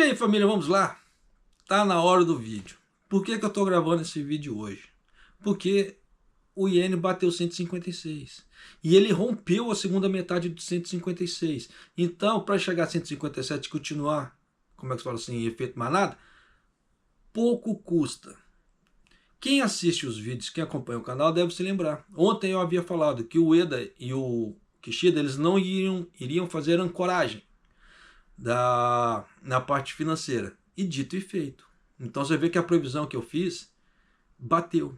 E aí, família, vamos lá? Tá na hora do vídeo. Por que eu tô gravando esse vídeo hoje? Porque o iene bateu 156 e ele rompeu a segunda metade do 156. Então, para chegar a 157 e continuar, como é que se fala assim, efeito manada, pouco custa. Quem assiste os vídeos, quem acompanha o canal deve se lembrar. Ontem eu havia falado que o Ueda e o Kishida eles não iriam fazer ancoragem na parte financeira. E dito e feito. Então você vê que a previsão que eu fiz bateu.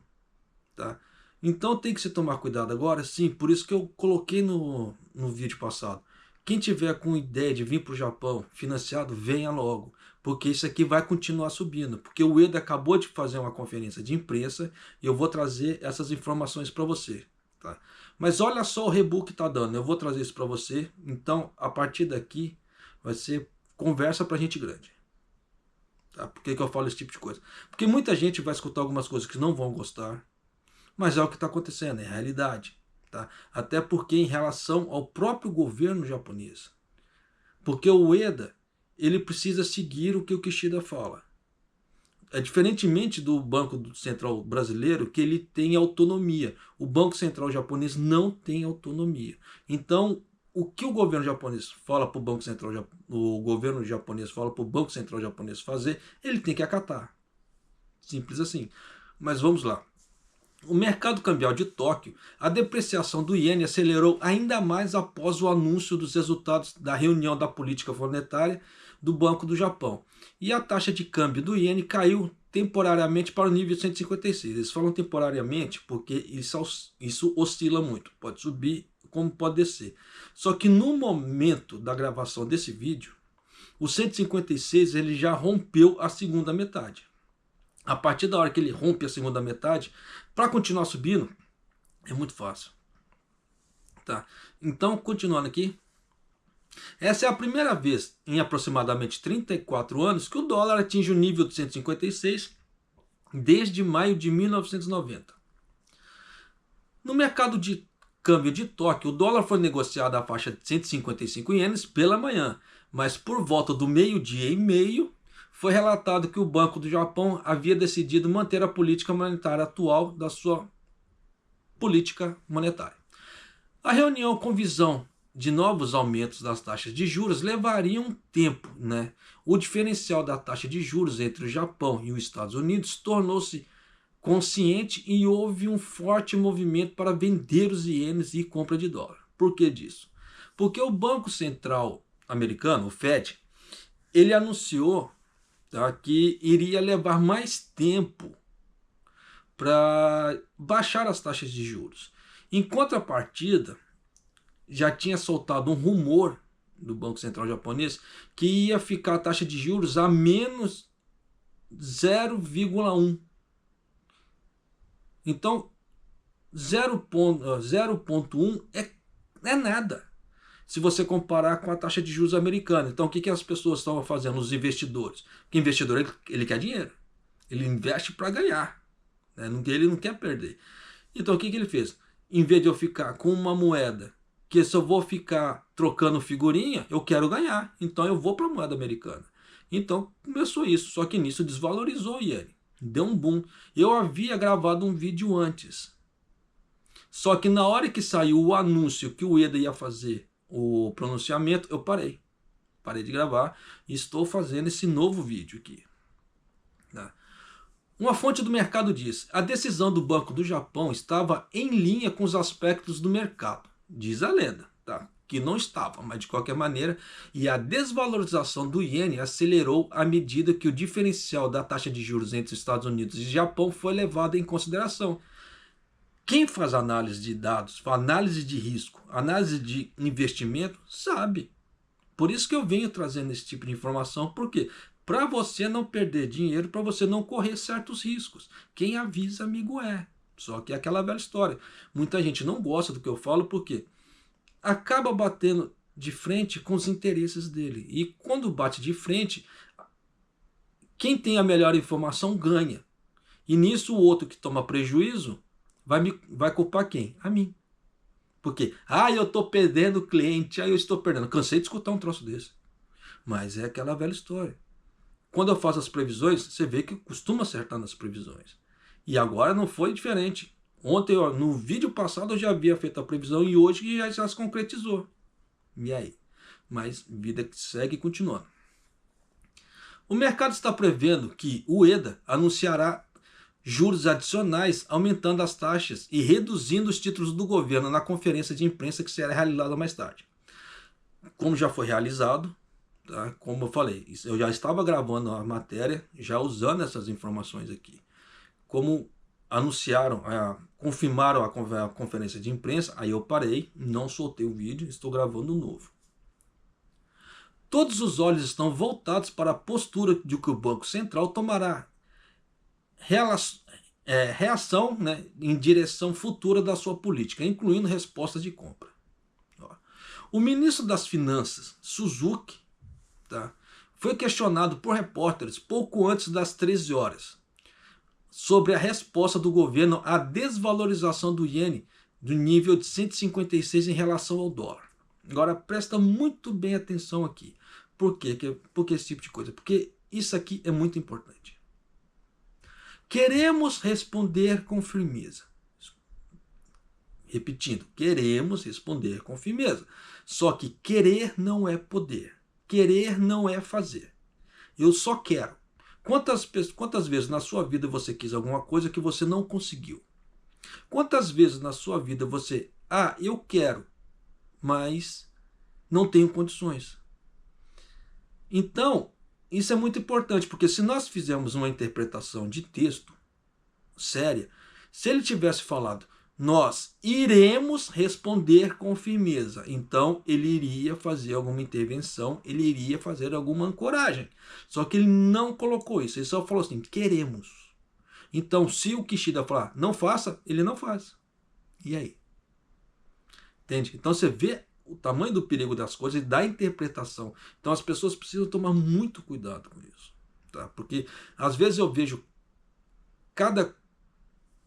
Tá? Então tem que se tomar cuidado agora, sim, por isso que eu coloquei no vídeo passado. Quem tiver com ideia de vir para o Japão financiado, venha logo, porque isso aqui vai continuar subindo, porque o Ueda acabou de fazer uma conferência de imprensa e eu vou trazer essas informações para você. Tá? Mas olha só o rebook que está dando, eu vou trazer isso para você, então a partir daqui vai ser conversa para gente grande. Tá? Por que eu falo esse tipo de coisa? Porque muita gente vai escutar algumas coisas que não vão gostar, mas é o que está acontecendo, é a realidade. Tá? Até porque em relação ao próprio governo japonês. Porque o Ueda, ele precisa seguir o que o Kishida fala. É diferentemente do Banco Central brasileiro, que ele tem autonomia. O Banco Central japonês não tem autonomia. Então, o que o governo japonês fala para o Banco Central, o governo japonês fala para o Banco Central japonês fazer, ele tem que acatar. Simples assim. Mas vamos lá. O mercado cambial de Tóquio, a depreciação do iene acelerou ainda mais após o anúncio dos resultados da reunião da política monetária do Banco do Japão. E a taxa de câmbio do iene caiu temporariamente para o nível 156. Eles falam temporariamente porque isso oscila muito. Pode subir como pode descer. Só que no momento da gravação desse vídeo, o 156 ele já rompeu a segunda metade. A partir da hora que ele rompe a segunda metade, para continuar subindo, é muito fácil. Tá? Então, continuando aqui. Essa é a primeira vez em aproximadamente 34 anos que o dólar atinge o nível de 156 desde maio de 1990. No mercado de câmbio de Tóquio, o dólar foi negociado à faixa de 155 ienes pela manhã, mas por volta do meio-dia e meio, foi relatado que o Banco do Japão havia decidido manter a política monetária atual da sua política monetária. A reunião com visão de novos aumentos das taxas de juros levaria um tempo, né? O diferencial da taxa de juros entre o Japão e os Estados Unidos tornou-se consciente e houve um forte movimento para vender os ienes e compra de dólar. Por que disso? Porque o Banco Central americano, o Fed, ele anunciou, tá, que iria levar mais tempo para baixar as taxas de juros. Em contrapartida, já tinha soltado um rumor do Banco Central japonês que ia ficar a taxa de juros a menos 0,1. Então, 0,1 é nada se você comparar com a taxa de juros americana. Então, o que as pessoas estão fazendo, os investidores? Porque o investidor ele quer dinheiro, ele investe para ganhar, né? Ele não quer perder. Então, o que ele fez? Em vez de eu ficar com uma moeda que se eu vou ficar trocando figurinha, eu quero ganhar, então eu vou para a moeda americana. Então, começou isso, só que nisso desvalorizou o iene. Deu um boom. Eu havia gravado um vídeo antes. Só que na hora que saiu o anúncio que o Ueda ia fazer o pronunciamento, eu parei. Parei de gravar e estou fazendo esse novo vídeo aqui. Uma fonte do mercado diz: a decisão do Banco do Japão estava em linha com os aspectos do mercado. Diz a lenda, tá? Que não estava, mas de qualquer maneira, e a desvalorização do iene acelerou à medida que o diferencial da taxa de juros entre Estados Unidos e Japão foi levado em consideração. Quem faz análise de dados, análise de risco, análise de investimento, sabe. Por isso que eu venho trazendo esse tipo de informação, porque para você não perder dinheiro, para você não correr certos riscos. Quem avisa, amigo é. Só que é aquela velha história. Muita gente não gosta do que eu falo, porque acaba batendo de frente com os interesses dele. E quando bate de frente, quem tem a melhor informação ganha. E nisso o outro que toma prejuízo vai culpar quem? A mim. Porque, eu estou perdendo cliente, eu estou perdendo. Cansei de escutar um troço desse. Mas é aquela velha história. quando eu faço as previsões, você vê que eu costumo acertar nas previsões. E agora não foi diferente. Ontem, no vídeo passado, eu já havia feito a previsão e hoje já se concretizou. E aí? Mas vida que segue continuando. O mercado está prevendo que o EDA anunciará juros adicionais, aumentando as taxas e reduzindo os títulos do governo na conferência de imprensa que será realizada mais tarde. Como já foi realizado, tá? Como eu falei, eu já estava gravando a matéria, já usando essas informações aqui. Como anunciaram, confirmaram a conferência de imprensa, aí eu parei, não soltei o vídeo, estou gravando um novo. Todos os olhos estão voltados para a postura de que o Banco Central tomará reação, né, em direção futura da sua política, incluindo respostas de compra. O ministro das Finanças, Suzuki, tá, foi questionado por repórteres pouco antes das 13 horas sobre a resposta do governo à desvalorização do iene do nível de 156 em relação ao dólar. Agora presta muito bem atenção aqui. Por quê? Porque esse tipo de coisa? Porque isso aqui é muito importante. Queremos responder com firmeza. Repetindo, queremos responder com firmeza. Só que querer não é poder. Querer não é fazer. Eu só quero. Quantas vezes na sua vida você quis alguma coisa que você não conseguiu? Quantas vezes na sua vida você, eu quero, mas não tenho condições? Então, isso é muito importante, porque se nós fizermos uma interpretação de texto séria, se ele tivesse falado, nós iremos responder com firmeza, então ele iria fazer alguma intervenção, ele iria fazer alguma ancoragem. Só que ele não colocou isso, ele só falou assim, queremos. Então, se o Kishida falar, não faça, ele não faz. E aí? Entende? Então você vê o tamanho do perigo das coisas e da interpretação. Então as pessoas precisam tomar muito cuidado com isso. Tá? Porque às vezes eu vejo cada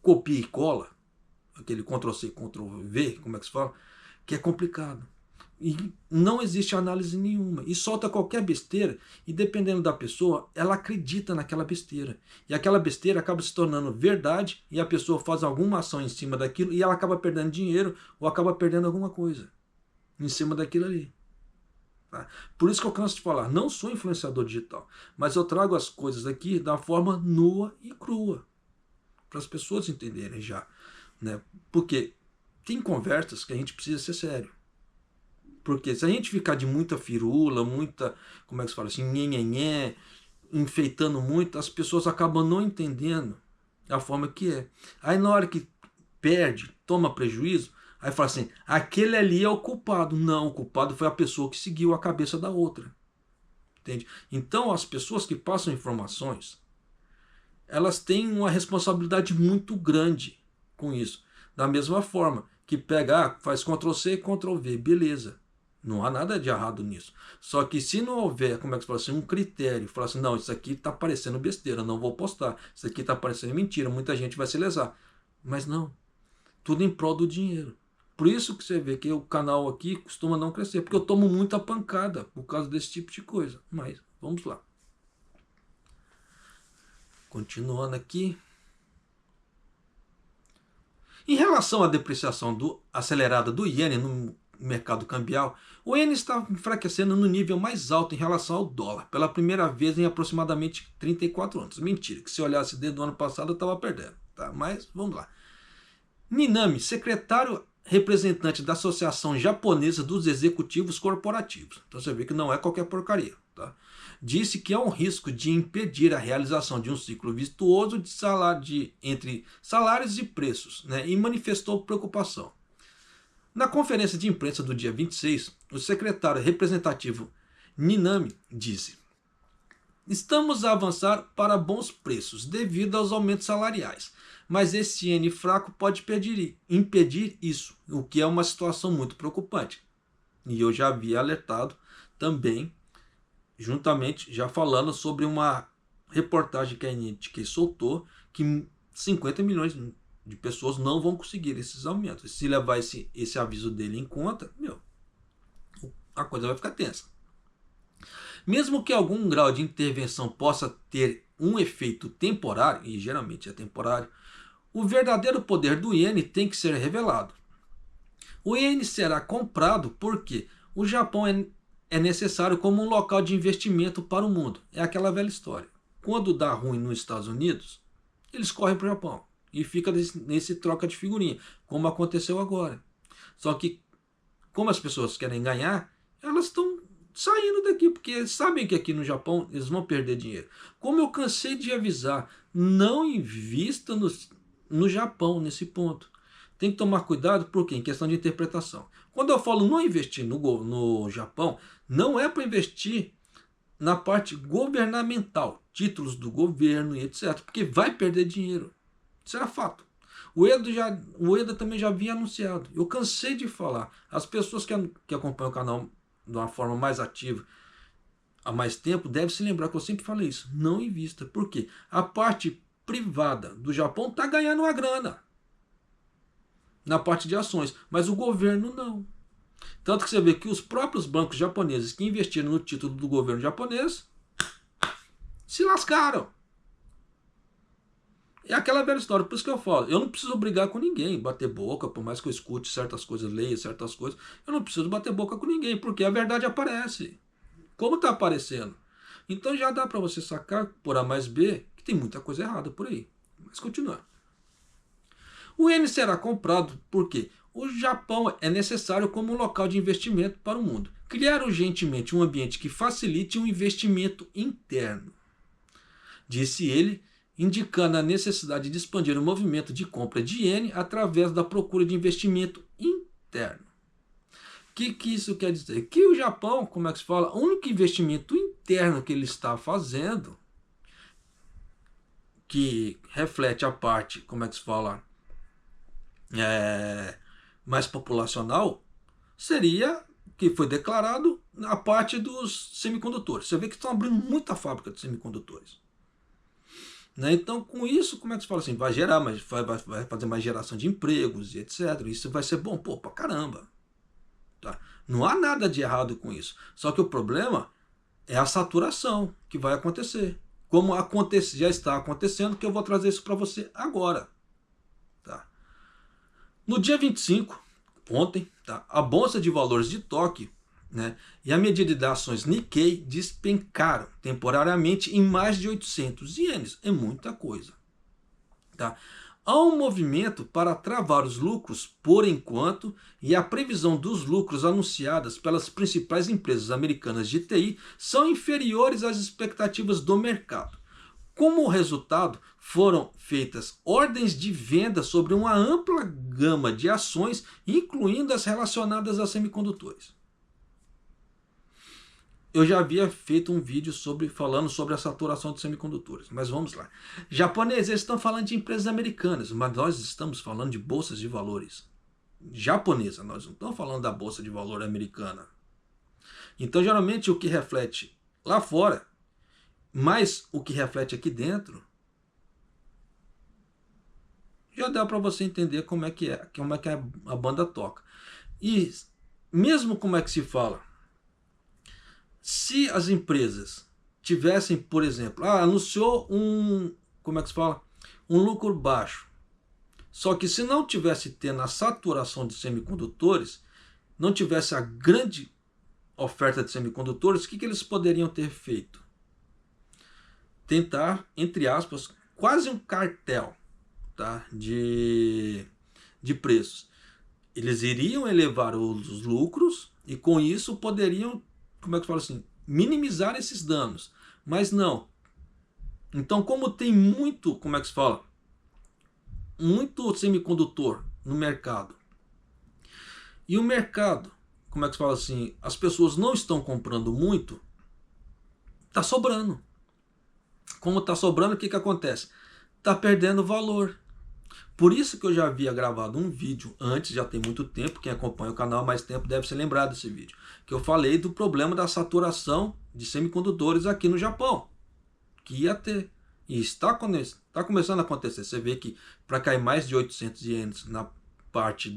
copia e cola, aquele Ctrl+C, Ctrl+V, como é que se fala, que é complicado. E não existe análise nenhuma. E solta qualquer besteira, e dependendo da pessoa, ela acredita naquela besteira. E aquela besteira acaba se tornando verdade, e a pessoa faz alguma ação em cima daquilo, e ela acaba perdendo dinheiro, ou acaba perdendo alguma coisa em cima daquilo ali. Tá? Por isso que eu canso de falar, não sou influenciador digital, mas eu trago as coisas aqui da forma nua e crua, para as pessoas entenderem já. Né? Porque tem conversas que a gente precisa ser sério. Porque se a gente ficar de muita firula, muita, como é que se fala assim, nhenhenhé, enfeitando muito, as pessoas acabam não entendendo a forma que é. Aí na hora que perde, toma prejuízo, aí fala assim, aquele ali é o culpado. Não, o culpado foi a pessoa que seguiu a cabeça da outra. Entende? Então as pessoas que passam informações, elas têm uma responsabilidade muito grande com isso. Da mesma forma que pega, faz Ctrl+C, Ctrl+V, beleza. Não há nada de errado nisso. Só que se não houver, como é que se fala assim, um critério, falar assim, não, isso aqui está parecendo besteira, não vou postar. Isso aqui está parecendo mentira, muita gente vai se lesar. Mas não, tudo em prol do dinheiro. Por isso que você vê que o canal aqui costuma não crescer, porque eu tomo muita pancada por causa desse tipo de coisa. Mas, vamos lá. Continuando aqui. Em relação à depreciação acelerada do iene no mercado cambial, o iene está enfraquecendo no nível mais alto em relação ao dólar, pela primeira vez em aproximadamente 34 anos. Mentira, que se olhasse desde o ano passado eu estava perdendo. Tá? Mas vamos lá. Minami, secretário representante da Associação Japonesa dos Executivos Corporativos, então você vê que não é qualquer porcaria, tá? Disse que há um risco de impedir a realização de um ciclo virtuoso entre salários e preços, né? E manifestou preocupação. Na conferência de imprensa do dia 26, o secretário representativo Minami disse: estamos a avançar para bons preços devido aos aumentos salariais, mas esse iene fraco pode impedir isso, o que é uma situação muito preocupante. E eu já havia alertado também, juntamente, já falando sobre uma reportagem que a NTK soltou, que 50 milhões de pessoas não vão conseguir esses aumentos. Se levar esse aviso dele em conta, a coisa vai ficar tensa. Mesmo que algum grau de intervenção possa ter um efeito temporário, e geralmente é temporário, o verdadeiro poder do iene tem que ser revelado. O iene será comprado porque o Japão é necessário como um local de investimento para o mundo. É aquela velha história. Quando dá ruim nos Estados Unidos, eles correm para o Japão e fica nesse troca de figurinha, como aconteceu agora. Só que, como as pessoas querem ganhar, elas estão saindo daqui, porque sabem que aqui no Japão eles vão perder dinheiro. Como eu cansei de avisar, não invista no Japão nesse ponto. Tem que tomar cuidado, porque em questão de interpretação. Quando eu falo não investir no Japão, não é para investir na parte governamental, títulos do governo e etc. Porque vai perder dinheiro. Isso era fato. O Ueda também já havia anunciado. Eu cansei de falar. As pessoas que acompanham o canal de uma forma mais ativa há mais tempo devem se lembrar que eu sempre falei isso. Não invista. Por quê? A parte privada do Japão está ganhando uma grana na parte de ações, mas o governo não. Tanto que você vê que os próprios bancos japoneses que investiram no título do governo japonês se lascaram. É aquela velha história, por isso que eu falo, eu não preciso brigar com ninguém, bater boca, por mais que eu escute certas coisas, leia certas coisas, eu não preciso bater boca com ninguém, porque a verdade aparece. Como está aparecendo? Então já dá para você sacar, por A mais B, que tem muita coisa errada por aí. Mas continuando. O iene será comprado porque o Japão é necessário como um local de investimento para o mundo. Criar urgentemente um ambiente que facilite um investimento interno, disse ele, indicando a necessidade de expandir o movimento de compra de iene através da procura de investimento interno. O que isso quer dizer? Que o Japão, como é que se fala, o único investimento interno que ele está fazendo, que reflete a parte, como é que se fala, mais populacional, seria, que foi declarado, a parte dos semicondutores. Você vê que estão abrindo muita fábrica de semicondutores. Né? Então, com isso, como é que se fala assim? Vai gerar, mas vai fazer mais geração de empregos e etc. Isso vai ser bom, pô, pra caramba. Tá? Não há nada de errado com isso. Só que o problema é a saturação que vai acontecer. Como já está acontecendo, que eu vou trazer isso para você agora. Tá? No dia 25, ontem, tá? A Bolsa de Valores de Tóquio, né, e a medida de ações Nikkei despencaram temporariamente em mais de 800 ienes. É muita coisa. Tá? Há um movimento para travar os lucros por enquanto, e a previsão dos lucros anunciadas pelas principais empresas americanas de TI são inferiores às expectativas do mercado. Como resultado, foram feitas ordens de venda sobre uma ampla gama de ações, incluindo as relacionadas a semicondutores. Eu já havia feito um vídeo falando sobre a saturação de semicondutores, mas vamos lá. Japoneses estão falando de empresas americanas, mas nós estamos falando de bolsas de valores japonesa, nós não estamos falando da bolsa de valor americana. Então, geralmente, o que reflete lá fora, mais o que reflete aqui dentro, já dá para você entender como é que a banda toca. E mesmo como é que se fala, se as empresas tivessem, por exemplo, anunciou como é que se fala? Um lucro baixo. Só que se não tivesse tendo a saturação de semicondutores, não tivesse a grande oferta de semicondutores, o que eles poderiam ter feito? Tentar, entre aspas, quase um cartel, tá? de preços. Eles iriam elevar os lucros e com isso poderiam, como é que fala assim, minimizar esses danos. Mas não. Então, como tem muito, como é que se fala, muito semicondutor no mercado, e o mercado, como é que se fala assim, as pessoas não estão comprando muito, está sobrando. Como está sobrando, o que acontece? Está perdendo valor. Por isso que eu já havia gravado um vídeo antes, já tem muito tempo, quem acompanha o canal há mais tempo deve se lembrar desse vídeo, que eu falei do problema da saturação de semicondutores aqui no Japão, que ia ter, e está começando a acontecer. Você vê que para cair mais de 800 ienes na parte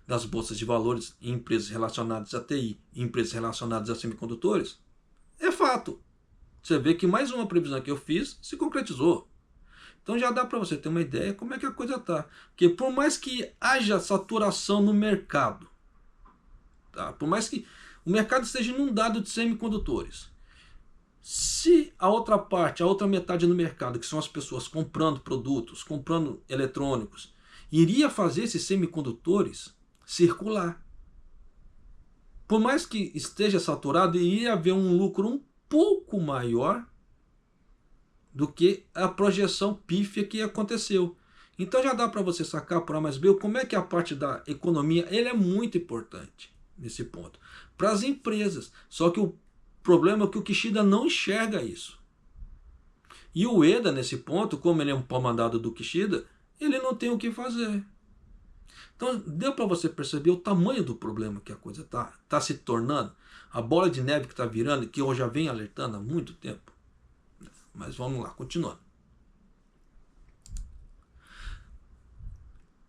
das bolsas de valores em empresas relacionadas a TI e empresas relacionadas a semicondutores, É fato. Você vê que mais uma previsão que eu fiz se concretizou. Então já dá para você ter uma ideia como é que a coisa tá. Porque por mais que haja saturação no mercado, tá? Por mais que o mercado esteja inundado de semicondutores, se a outra parte, a outra metade do mercado, que são as pessoas comprando produtos, comprando eletrônicos, iria fazer esses semicondutores circular. Por mais que esteja saturado, iria haver um lucro um pouco maior do que a projeção pífia que aconteceu. Então já dá para você sacar por A mais B como é que a parte da economia ele é muito importante nesse ponto para as empresas. Só que o problema é que o Kishida não enxerga isso. E o Ueda, nesse ponto, como ele é um pau mandado do Kishida, ele não tem o que fazer. Então deu para você perceber o tamanho do problema que a coisa tá se tornando. A bola de neve que está virando, que eu já venho alertando há muito tempo. Mas vamos lá, continuando.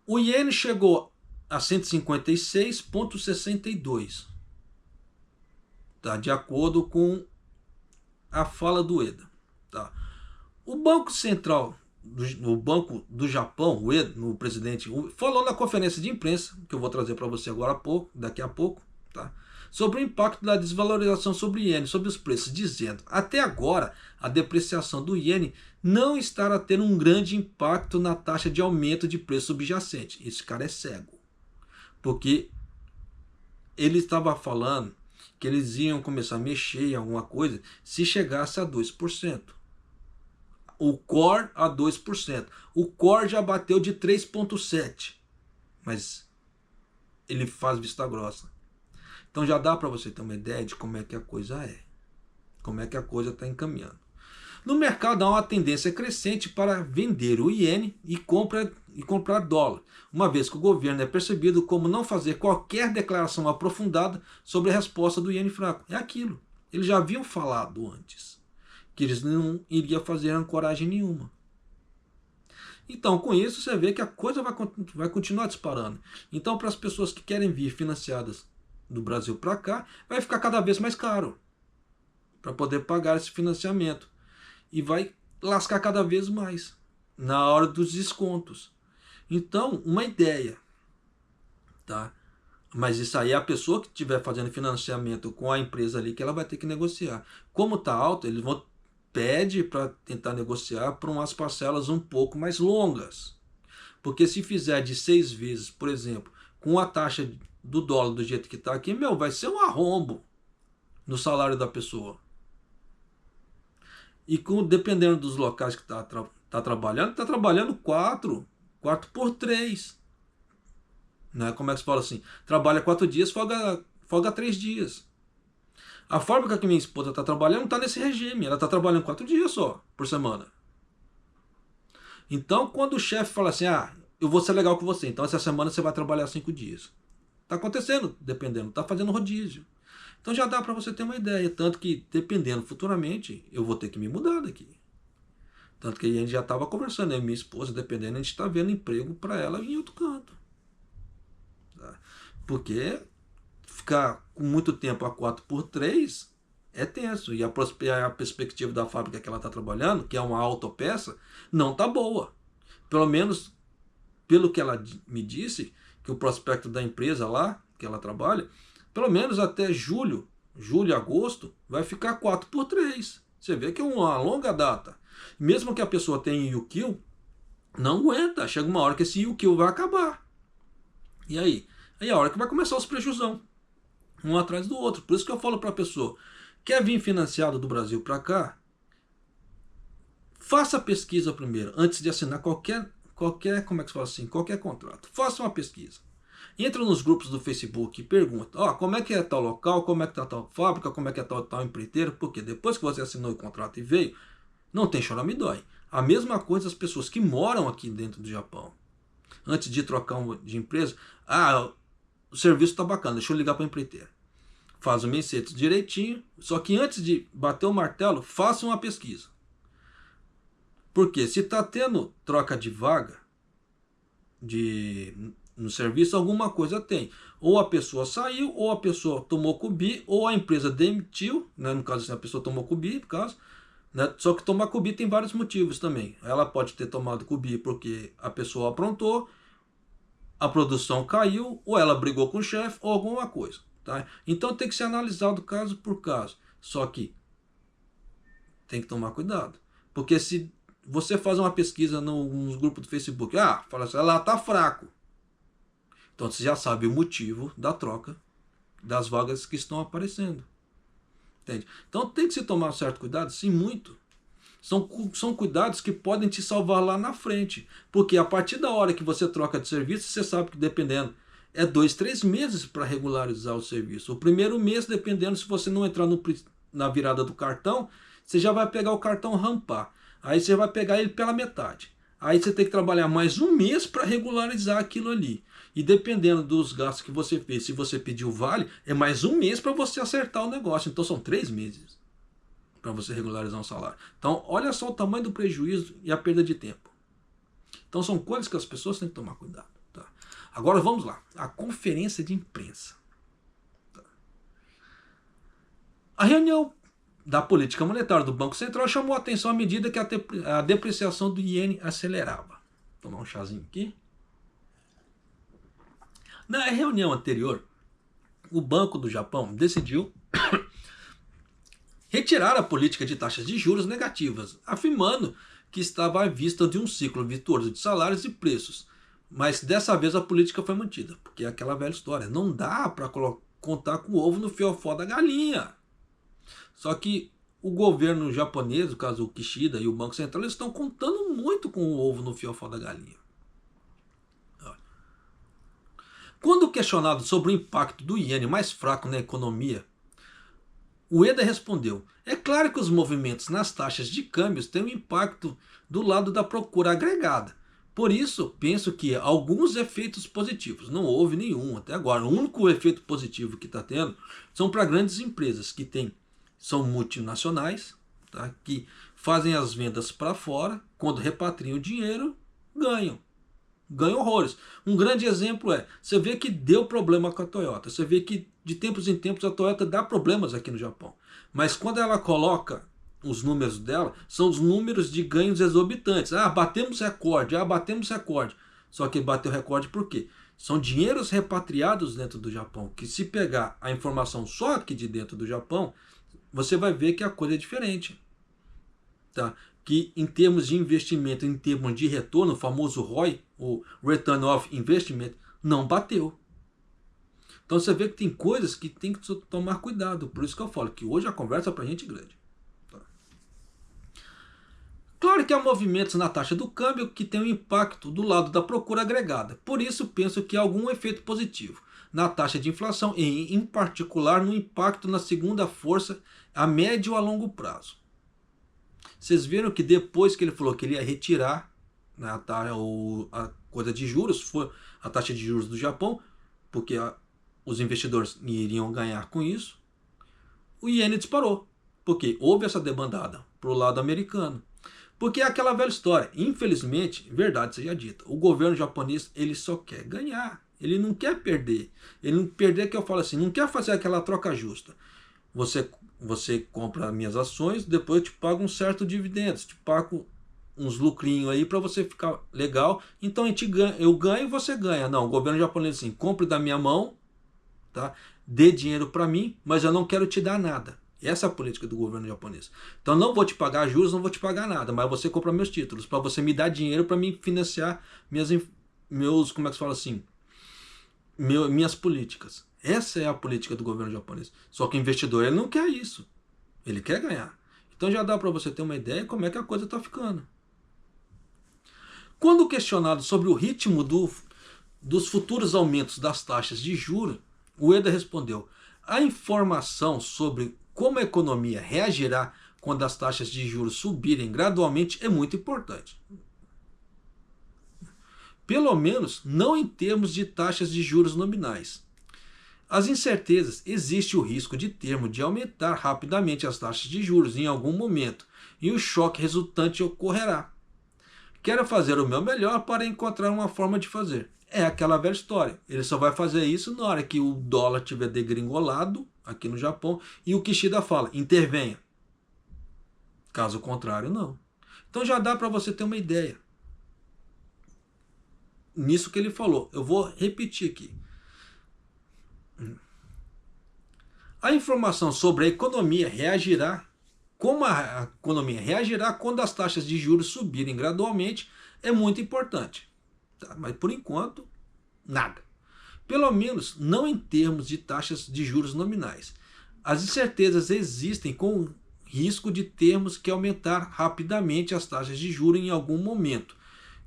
O iene chegou a 156,62, tá? De acordo com a fala do Ueda. Tá? O Banco Central, o Banco do Japão, o Ueda, o presidente, falou na conferência de imprensa, que eu vou trazer para você agora daqui a pouco, tá? Sobre o impacto da desvalorização sobre o iene, sobre os preços, dizendo: até agora a depreciação do iene não estará tendo um grande impacto na taxa de aumento de preço subjacente. Esse cara é cego, porque ele estava falando que eles iam começar a mexer em alguma coisa se chegasse a 2%. O core a 2%. O core já bateu de 3,7%, mas ele faz vista grossa. Então já dá para você ter uma ideia de como é que a coisa é. Como é que a coisa está encaminhando. No mercado há uma tendência crescente para vender o iene e comprar dólar, uma vez que o governo é percebido como não fazer qualquer declaração aprofundada sobre a resposta do iene fraco. É aquilo. Eles já haviam falado antes que eles não iriam fazer ancoragem nenhuma. Então, com isso, você vê que a coisa vai continuar disparando. Então, para as pessoas que querem vir financiadas do Brasil para cá, vai ficar cada vez mais caro para poder pagar esse financiamento. E vai lascar cada vez mais na hora dos descontos. Então, uma ideia, tá? Mas isso aí é a pessoa que estiver fazendo financiamento com a empresa ali que ela vai ter que negociar. Como está alto, eles vão pedir para tentar negociar por umas parcelas um pouco mais longas. Porque se fizer de 6 vezes, por exemplo, com a taxa do dólar do jeito que está aqui, vai ser um arrombo no salário da pessoa. E dependendo dos locais que está trabalhando 4 por 3. Né? Como é que se fala assim? Trabalha 4 dias, folga 3 dias. A fábrica que minha esposa está trabalhando está nesse regime. Ela está trabalhando 4 dias só por semana. Então, quando o chefe fala assim, eu vou ser legal com você, então essa semana você vai trabalhar 5 dias. Está acontecendo, dependendo, está fazendo rodízio. Então já dá para você ter uma ideia, tanto que dependendo futuramente, eu vou ter que me mudar daqui. Tanto que a gente já estava conversando, eu e minha esposa, dependendo, a gente está vendo emprego para ela em outro canto. Tá? Porque ficar com muito tempo a 4 por 3 é tenso. E a perspectiva da fábrica que ela está trabalhando, que é uma autopeça, não está boa. Pelo menos, pelo que ela me disse, que o prospecto da empresa lá, que ela trabalha, pelo menos até julho, agosto, vai ficar 4 por 3. Você vê que é uma longa data. Mesmo que a pessoa tenha UQ, não aguenta. Chega uma hora que esse UQ vai acabar. E aí? Aí é a hora que vai começar os prejuízos, um atrás do outro. Por isso que eu falo para a pessoa, quer vir financiado do Brasil para cá? Faça a pesquisa primeiro, antes de assinar qualquer, como é que se fala assim, qualquer contrato. Faça uma pesquisa. Entra nos grupos do Facebook e pergunta, como é que é tal local, como é que está tal fábrica, como é que é tal empreiteiro, porque depois que você assinou o contrato e veio, não tem chora-me-dói. A mesma coisa as pessoas que moram aqui dentro do Japão. Antes de trocar de empresa, o serviço está bacana, deixa eu ligar para a empreiteira. Faz o menseto direitinho, só que antes de bater o martelo, faça uma pesquisa. Porque se está tendo troca de vaga, no serviço, alguma coisa tem. Ou a pessoa saiu, ou a pessoa tomou Cubi, ou a empresa demitiu, né? No caso, assim, a pessoa tomou Cubi, no caso, né? Só que tomar Cubi tem vários motivos também. Ela pode ter tomado Cubi porque a pessoa aprontou, a produção caiu, ou ela brigou com o chefe, ou alguma coisa. Tá? Então tem que ser analisado caso por caso. Só que tem que tomar cuidado. Porque se você faz uma pesquisa nos grupos do Facebook, fala assim, ela tá fraco. Então você já sabe o motivo da troca das vagas que estão aparecendo. Entende? Então tem que se tomar um certo cuidado, sim, muito. São cuidados que podem te salvar lá na frente. Porque a partir da hora que você troca de serviço, você sabe que dependendo, é 2, 3 meses para regularizar o serviço. O primeiro mês, dependendo, se você não entrar na virada do cartão, você já vai pegar o cartão rampar. Aí você vai pegar ele pela metade. Aí você tem que trabalhar mais um mês para regularizar aquilo ali. E dependendo dos gastos que você fez, se você pediu vale, é mais um mês para você acertar o negócio. Então são 3 meses para você regularizar um salário. Então olha só o tamanho do prejuízo e a perda de tempo. Então são coisas que as pessoas têm que tomar cuidado. Tá? Agora vamos lá. A conferência de imprensa. Tá? A reunião da política monetária do Banco Central chamou a atenção à medida que a depreciação do iene acelerava. Vou tomar um chazinho aqui. Na reunião anterior, o Banco do Japão decidiu retirar a política de taxas de juros negativas, afirmando que estava à vista de um ciclo virtuoso de salários e preços. Mas dessa vez a política foi mantida, porque é aquela velha história, não dá para contar com o ovo no fiofó da galinha. Só que o governo japonês, no caso o Kishida e o Banco Central, eles estão contando muito com o ovo no fiofó da galinha. Quando questionado sobre o impacto do iene mais fraco na economia, Ueda respondeu: é claro que os movimentos nas taxas de câmbios têm um impacto do lado da procura agregada. Por isso, penso que alguns efeitos positivos, não houve nenhum até agora. O único efeito positivo que está tendo são para grandes empresas que são multinacionais, tá? Que fazem as vendas para fora, quando repatriam o dinheiro, ganham horrores. Um grande exemplo você vê que deu problema com a Toyota, você vê que de tempos em tempos a Toyota dá problemas aqui no Japão, mas quando ela coloca os números dela, são os números de ganhos exorbitantes. Batemos recorde, só que bateu recorde por quê? São dinheiros repatriados dentro do Japão, que se pegar a informação só aqui de dentro do Japão, você vai ver que a coisa é diferente. Tá? Que em termos de investimento, em termos de retorno, o famoso ROI, o Return of Investment, não bateu. Então você vê que tem coisas que tem que tomar cuidado. Por isso que eu falo que hoje a conversa é para gente grande. Tá? Claro que há movimentos na taxa do câmbio que tem um impacto do lado da procura agregada. Por isso penso que há algum efeito positivo na taxa de inflação e, em particular, no impacto na segunda força a médio a longo prazo. Vocês viram que depois que ele falou que ele ia retirar, né, a coisa de juros, foi a taxa de juros do Japão, porque os investidores iriam ganhar com isso, o iene disparou, porque houve essa debandada para o lado americano. Porque é aquela velha história, infelizmente, verdade seja dita, o governo japonês ele só quer ganhar, ele não quer perder. Ele não perder, que eu falo assim, não quer fazer aquela troca justa. Você compra minhas ações, depois eu te pago um certo dividendo, te pago uns lucrinhos aí para você ficar legal. Então eu ganho e você ganha. Não, o governo japonês assim, compre da minha mão, tá? Dê dinheiro para mim, mas eu não quero te dar nada. Essa é a política do governo japonês. Então não vou te pagar juros, não vou te pagar nada, mas você compra meus títulos para você me dar dinheiro para me financiar como é que se fala assim? Minhas políticas. Essa é a política do governo japonês. Só que o investidor ele não quer isso. Ele quer ganhar. Então já dá para você ter uma ideia como é que a coisa está ficando. Quando questionado sobre o ritmo dos futuros aumentos das taxas de juros, Ueda respondeu: a informação sobre como a economia reagirá quando as taxas de juros subirem gradualmente é muito importante. Pelo menos não em termos de taxas de juros nominais. As incertezas, existe o risco de aumentar rapidamente as taxas de juros em algum momento, e o choque resultante ocorrerá. Quero fazer o meu melhor para encontrar uma forma de fazer. É aquela velha história. Ele só vai fazer isso na hora que o dólar tiver degringolado aqui no Japão e o Kishida fala, intervenha. Caso contrário, não. Então já dá para você ter uma ideia. Nisso que ele falou. Eu vou repetir aqui. A informação sobre a economia reagirá, como a economia reagirá quando as taxas de juros subirem gradualmente, é muito importante. Tá? Mas por enquanto, nada. Pelo menos não em termos de taxas de juros nominais. As incertezas existem com o risco de termos que aumentar rapidamente as taxas de juros em algum momento.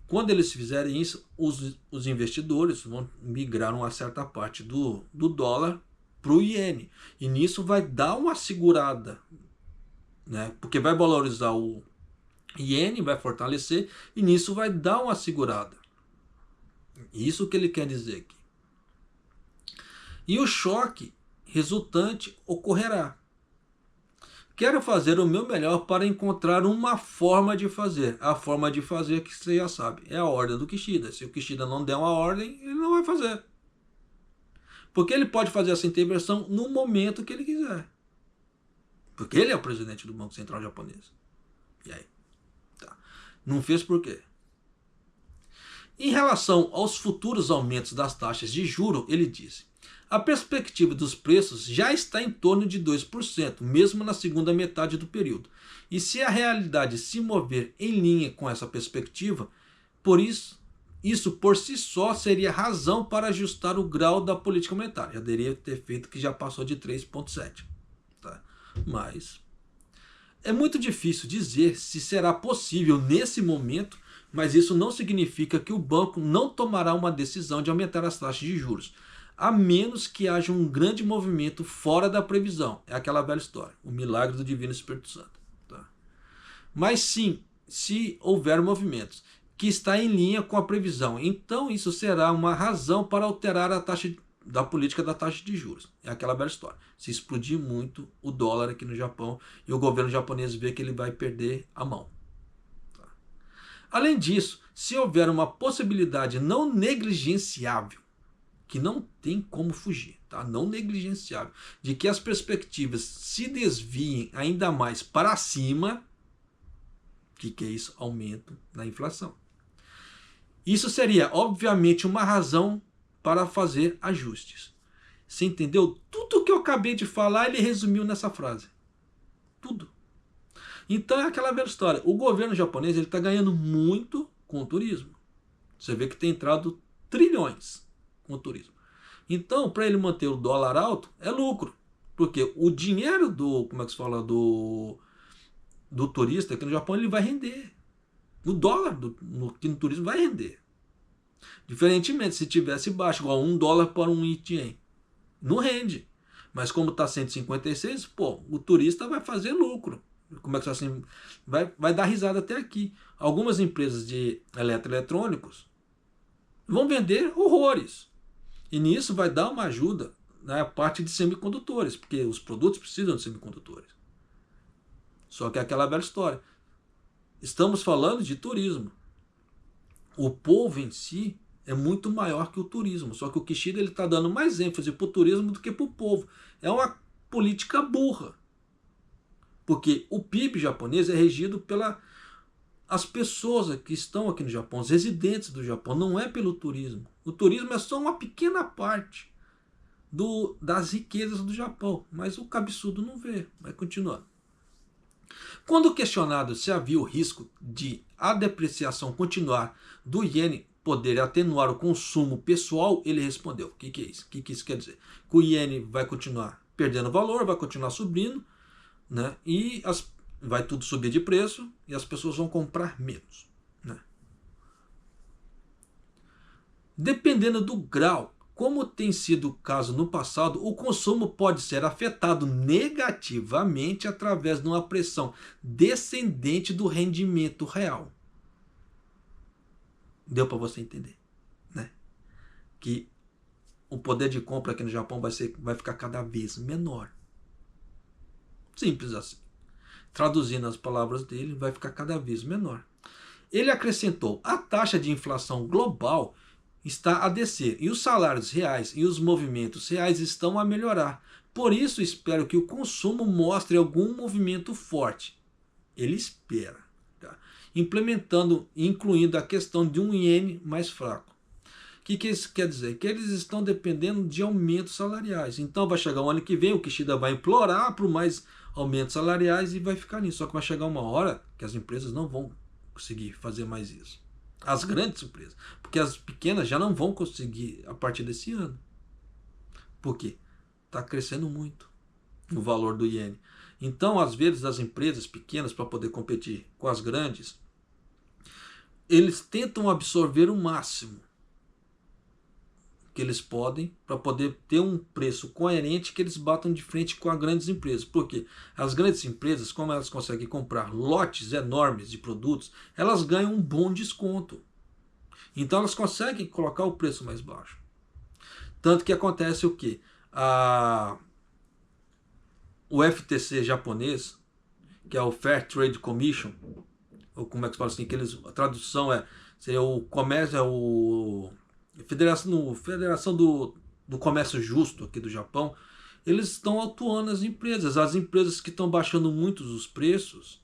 Quando eles fizerem isso, os investidores vão migrar uma certa parte do dólar para o iene. E nisso vai dar uma segurada, né? Porque vai valorizar o iene, vai fortalecer, e nisso vai dar uma segurada. Isso que ele quer dizer aqui. E o choque resultante ocorrerá. Quero fazer o meu melhor para encontrar uma forma de fazer. A forma de fazer que você já sabe, é a ordem do Kishida. Se o Kishida não der uma ordem, ele não vai fazer. Porque ele pode fazer essa intervenção no momento que ele quiser. Porque ele é o presidente do Banco Central japonês. E aí? Tá. Não fez por quê? Em relação aos futuros aumentos das taxas de juros, ele disse: a perspectiva dos preços já está em torno de 2%, mesmo na segunda metade do período. E se a realidade se mover em linha com essa perspectiva, isso por si só seria razão para ajustar o grau da política monetária. Já deveria ter feito que já passou de 3,7%. Tá? Mas é muito difícil dizer se será possível nesse momento, mas isso não significa que o banco não tomará uma decisão de aumentar as taxas de juros, a menos que haja um grande movimento fora da previsão. É aquela velha história, o milagre do Divino Espírito Santo. Tá? Mas sim, se houver movimentos que está em linha com a previsão, então isso será uma razão para alterar a taxa da política da taxa de juros. É aquela velha história. Se explodir muito o dólar aqui no Japão e o governo japonês vê que ele vai perder a mão. Tá? Além disso, se houver uma possibilidade não negligenciável, que não tem como fugir, tá? Não negligenciável, de que as perspectivas se desviem ainda mais para cima, o que é isso? Aumento na inflação. Isso seria, obviamente, uma razão para fazer ajustes. Você entendeu? Tudo que eu acabei de falar, ele resumiu nessa frase. Tudo. Então é aquela velha história. O governo japonês está ganhando muito com o turismo. Você vê que tem entrado trilhões com o turismo. Então, para ele manter o dólar alto, é lucro. Porque o dinheiro como é que se fala, do turista aqui no Japão, ele vai render. O dólar aqui no turismo vai render. Diferentemente, se tivesse baixo, igual $1 para um ien, não rende. Mas como está 156, pô, o turista vai fazer lucro. Como é que assim, vai dar risada até aqui. Algumas empresas de eletroeletrônicos vão vender horrores. E nisso vai dar uma ajuda na parte de semicondutores, porque os produtos precisam de semicondutores. Só que é aquela velha história. Estamos falando de turismo. O povo em si é muito maior que o turismo. Só que o Kishida está dando mais ênfase para o turismo do que para o povo. É uma política burra. Porque o PIB japonês é regido as pessoas que estão aqui no Japão, os residentes do Japão, não é pelo turismo. O turismo é só uma pequena parte das riquezas do Japão, mas o cabeçudo não vê. Vai continuando. Quando questionado se havia o risco de a depreciação continuar do iene poder atenuar o consumo pessoal, ele respondeu: o que é isso? O que isso quer dizer? Que o iene vai continuar perdendo valor, vai continuar subindo, né? E vai tudo subir de preço e as pessoas vão comprar menos. Né? Dependendo do grau, como tem sido o caso no passado, o consumo pode ser afetado negativamente através de uma pressão descendente do rendimento real. Deu para você entender, né? Que o poder de compra aqui no Japão vai ficar cada vez menor. Simples assim. Traduzindo as palavras dele, vai ficar cada vez menor. Ele acrescentou: a taxa de inflação global está a descer e os salários reais e os movimentos reais estão a melhorar. Por isso, espero que o consumo mostre algum movimento forte. Ele espera, tá? Implementando e incluindo a questão de um iene mais fraco. O que isso quer dizer? Que eles estão dependendo de aumentos salariais. Então vai chegar o ano que vem, o Kishida vai implorar por mais aumentos salariais e vai ficar nisso. Só que vai chegar uma hora que as empresas não vão conseguir fazer mais isso. As grandes empresas. Porque as pequenas já não vão conseguir a partir desse ano. Por quê? Está crescendo muito o valor do iene. Então, às vezes, as empresas pequenas, para poder competir com as grandes, eles tentam absorver o máximo que eles podem para poder ter um preço coerente que eles batam de frente com as grandes empresas. Porque as grandes empresas, como elas conseguem comprar lotes enormes de produtos, elas ganham um bom desconto. Então elas conseguem colocar o preço mais baixo. Tanto que acontece o quê? O FTC japonês, que é o Fair Trade Commission, ou como é que se fala assim, a tradução seria o comércio, Federação do Comércio Justo aqui do Japão, eles estão atuando as empresas. As empresas que estão baixando muito os preços,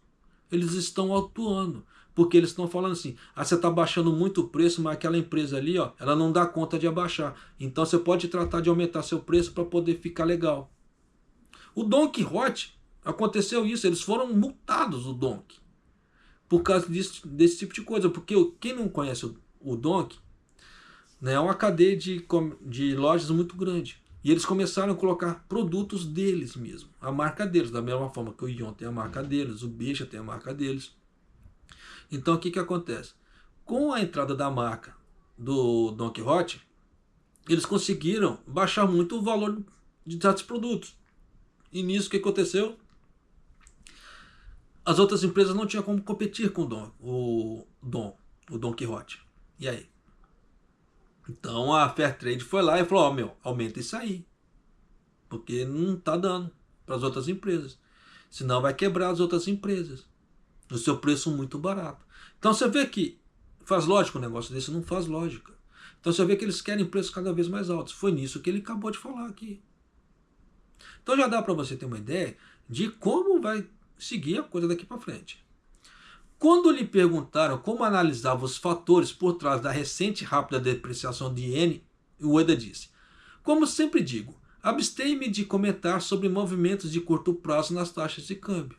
eles estão atuando. Porque eles estão falando assim, você está baixando muito o preço, mas aquela empresa ali, ela não dá conta de abaixar. Então você pode tratar de aumentar seu preço para poder ficar legal. O Don Quixote, aconteceu isso, eles foram multados, o Donk, por causa desse tipo de coisa. Porque quem não conhece o Donk, né, é uma cadeia de lojas muito grande. E eles começaram a colocar produtos deles mesmo, a marca deles, da mesma forma que o Ion tem a marca deles, o Bicha tem a marca deles. Então o que acontece? Com a entrada da marca do Don Quixote, eles conseguiram baixar muito o valor de certos produtos. E nisso o que aconteceu? As outras empresas não tinham como competir com o Don Quixote. E aí? Então a Fairtrade foi lá e falou: aumenta isso aí. Porque não está dando para as outras empresas. Senão vai quebrar as outras empresas. O seu preço muito barato. Então você vê que faz lógica um negócio desse? Não faz lógica. Então você vê que eles querem preços cada vez mais altos. Foi nisso que ele acabou de falar aqui. Então já dá para você ter uma ideia de como vai seguir a coisa daqui para frente. Quando lhe perguntaram como analisava os fatores por trás da recente e rápida depreciação de iene, Ueda disse: como sempre digo, abstenho-me de comentar sobre movimentos de curto prazo nas taxas de câmbio.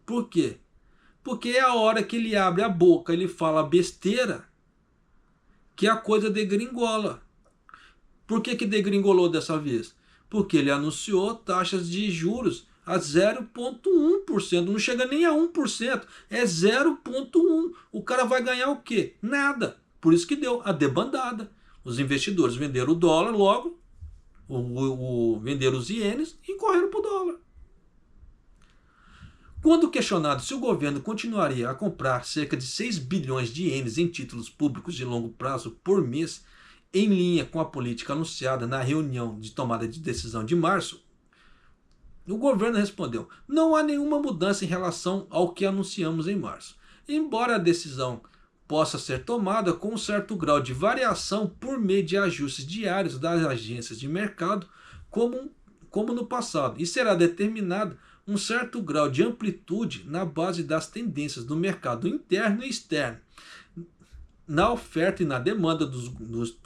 Por quê? Porque é a hora que ele abre a boca, ele fala besteira, que a coisa degringola. Por que degringolou dessa vez? Porque ele anunciou taxas de juros a 0,1%. Não chega nem a 1%. É 0,1%. O cara vai ganhar o quê? Nada. Por isso que deu a debandada. Os investidores venderam o dólar logo, venderam os ienes e correram para o dólar. Quando questionado se o governo continuaria a comprar cerca de 6 bilhões de ienes em títulos públicos de longo prazo por mês, em linha com a política anunciada na reunião de tomada de decisão de março, o governo respondeu: não há nenhuma mudança em relação ao que anunciamos em março. Embora a decisão possa ser tomada com um certo grau de variação por meio de ajustes diários das agências de mercado, como no passado, e será determinado um certo grau de amplitude na base das tendências do mercado interno e externo, na oferta e na demanda dos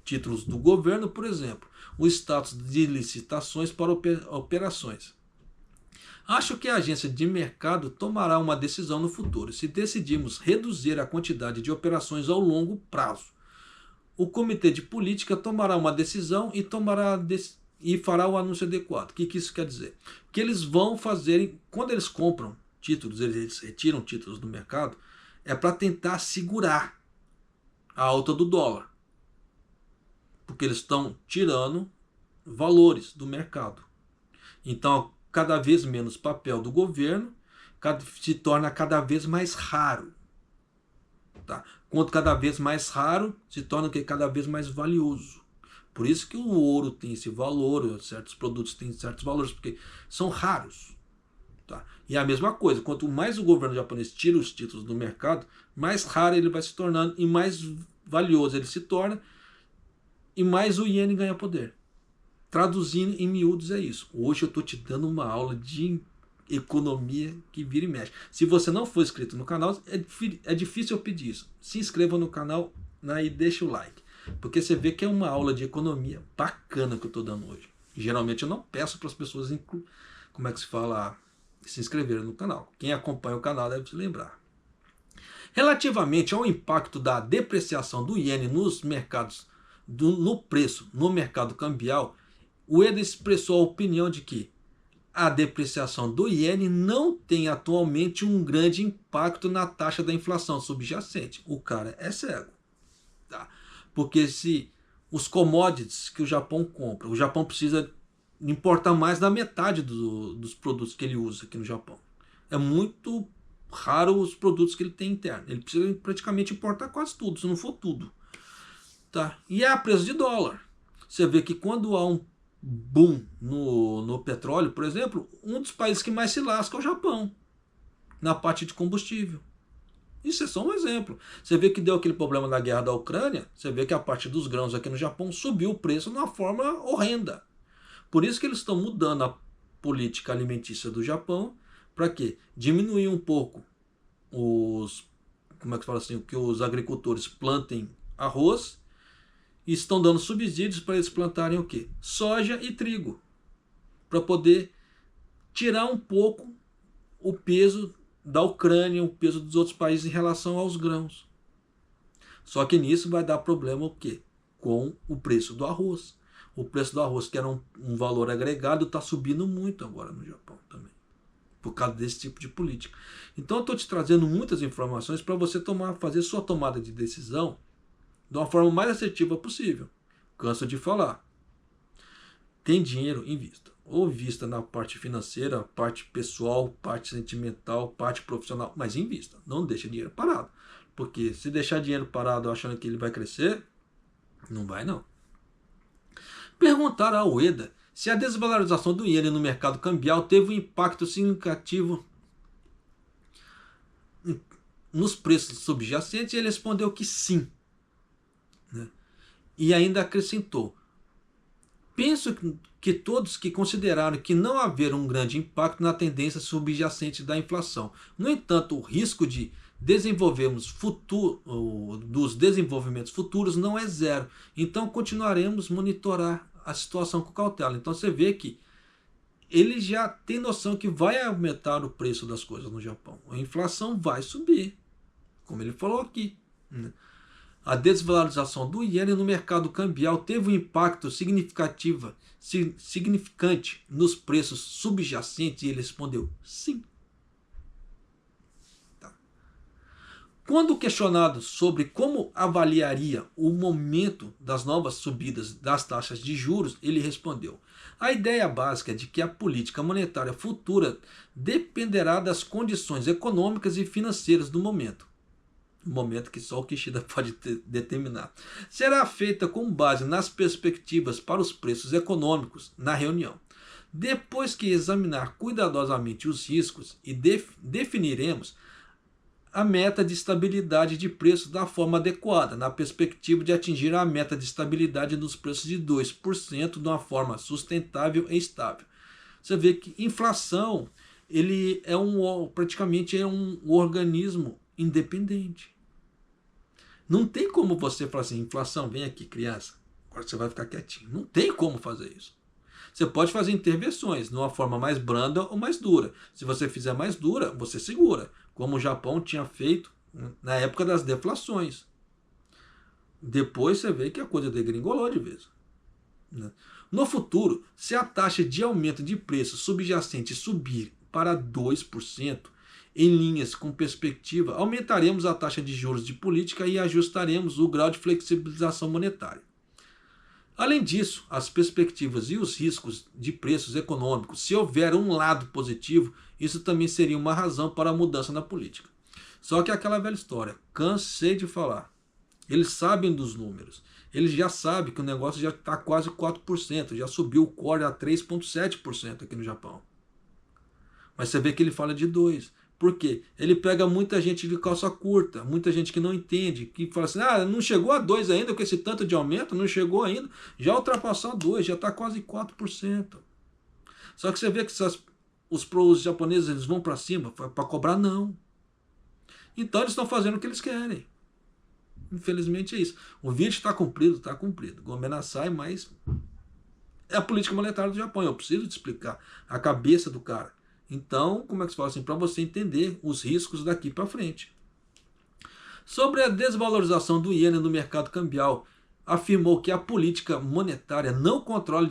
títulos do governo, por exemplo, o status de licitações para operações. Acho que a agência de mercado tomará uma decisão no futuro, se decidirmos reduzir a quantidade de operações ao longo prazo. O comitê de política tomará uma decisão e fará o anúncio adequado. O que isso quer dizer? Que eles vão fazer, quando eles compram títulos, eles retiram títulos do mercado, é para tentar segurar a alta do dólar. Porque eles estão tirando valores do mercado. Então, cada vez menos papel do governo se torna cada vez mais raro. Tá? Quanto cada vez mais raro, se torna cada vez mais valioso. Por isso que o ouro tem esse valor, certos produtos têm certos valores, porque são raros. Tá? E é a mesma coisa, quanto mais o governo japonês tira os títulos do mercado, mais raro ele vai se tornando e mais valioso ele se torna e mais o iene ganha poder. Traduzindo em miúdos é isso. Hoje eu estou te dando uma aula de economia que vira e mexe. Se você não for inscrito no canal, é difícil eu pedir isso. Se inscreva no canal, né, e deixa o like. Porque você vê que é uma aula de economia bacana que eu estou dando hoje. Geralmente eu não peço para as pessoas, como é que se fala, se inscreverem no canal. Quem acompanha o canal deve se lembrar. Relativamente ao impacto da depreciação do iene nos mercados, no preço, no mercado cambial, o Ueda expressou a opinião de que a depreciação do iene não tem atualmente um grande impacto na taxa da inflação subjacente. O cara é cego. Tá? Porque se os commodities que o Japão compra, o Japão precisa importar mais da metade dos produtos que ele usa aqui no Japão. É muito raro os produtos que ele tem interno. Ele precisa praticamente importar quase tudo, se não for tudo. Tá? E é a preço de dólar. Você vê que quando há um boom no petróleo, por exemplo, um dos países que mais se lasca é o Japão, na parte de combustível. Isso é só um exemplo. Você vê que deu aquele problema na guerra da Ucrânia, você vê que a parte dos grãos aqui no Japão subiu o preço de uma forma horrenda. Por isso que eles estão mudando a política alimentícia do Japão, para quê? Diminuir um pouco como é que fala assim, que os agricultores plantem arroz, e estão dando subsídios para eles plantarem o quê? Soja e trigo, para poder tirar um pouco o peso da Ucrânia, o peso dos outros países em relação aos grãos. Só que nisso vai dar problema o quê? Com o preço do arroz. O preço do arroz, que era um valor agregado, está subindo muito agora no Japão também, por causa desse tipo de política. Então eu estou te trazendo muitas informações para você fazer sua tomada de decisão de uma forma mais assertiva possível. Canso de falar. Tem dinheiro, invista. Ou invista na parte financeira, parte pessoal, parte sentimental, parte profissional, mas invista. Não deixe dinheiro parado. Porque se deixar dinheiro parado achando que ele vai crescer, não vai não. Perguntaram ao Ueda se a desvalorização do iene no mercado cambial teve um impacto significativo nos preços subjacentes, e ele respondeu que sim. E ainda acrescentou: penso que todos que consideraram que não haver um grande impacto na tendência subjacente da inflação. No entanto, o risco de dos desenvolvimentos futuros não é zero. Então continuaremos a monitorar a situação com cautela. Então você vê que ele já tem noção que vai aumentar o preço das coisas no Japão. A inflação vai subir, como ele falou aqui. A desvalorização do iene no mercado cambial teve um impacto significante nos preços subjacentes, e ele respondeu sim. Tá. Quando questionado sobre como avaliaria o momento das novas subidas das taxas de juros, ele respondeu: a ideia básica é de que a política monetária futura dependerá das condições econômicas e financeiras do momento. Momento que só o Kishida pode determinar. Será feita com base nas perspectivas para os preços econômicos na reunião. Depois que examinar cuidadosamente os riscos, e definiremos a meta de estabilidade de preços da forma adequada, na perspectiva de atingir a meta de estabilidade dos preços de 2% de uma forma sustentável e estável. Você vê que inflação, ele é praticamente é um organismo independente. Não tem como você falar assim: inflação, vem aqui, criança, agora você vai ficar quietinho. Não tem como fazer isso. Você pode fazer intervenções de uma forma mais branda ou mais dura. Se você fizer mais dura, você segura, como o Japão tinha feito na época das deflações. Depois você vê que a coisa degringolou de vez. No futuro, se a taxa de aumento de preço subjacente subir para 2%, em linhas com perspectiva, aumentaremos a taxa de juros de política e ajustaremos o grau de flexibilização monetária. Além disso, as perspectivas e os riscos de preços econômicos, se houver um lado positivo, isso também seria uma razão para a mudança na política. Só que é aquela velha história, cansei de falar. Eles sabem dos números. Eles já sabem que o negócio já está quase 4%, já subiu o core a 3,7% aqui no Japão. Mas você vê que ele fala de 2. Por quê? Ele pega muita gente de calça curta, muita gente que não entende, que fala assim, não chegou a 2 ainda, com esse tanto de aumento, não chegou ainda, já ultrapassou a 2, já está quase 4%. Só que você vê que os japoneses eles vão para cima para cobrar não. Então eles estão fazendo o que eles querem. Infelizmente é isso. O vídeo está cumprido, está cumprido. Gomen sai, mas é a política monetária do Japão. Eu preciso te explicar a cabeça do cara. Então, como é que se fala assim? Para você entender os riscos daqui para frente. Sobre a desvalorização do iene no mercado cambial, afirmou que a política monetária não controla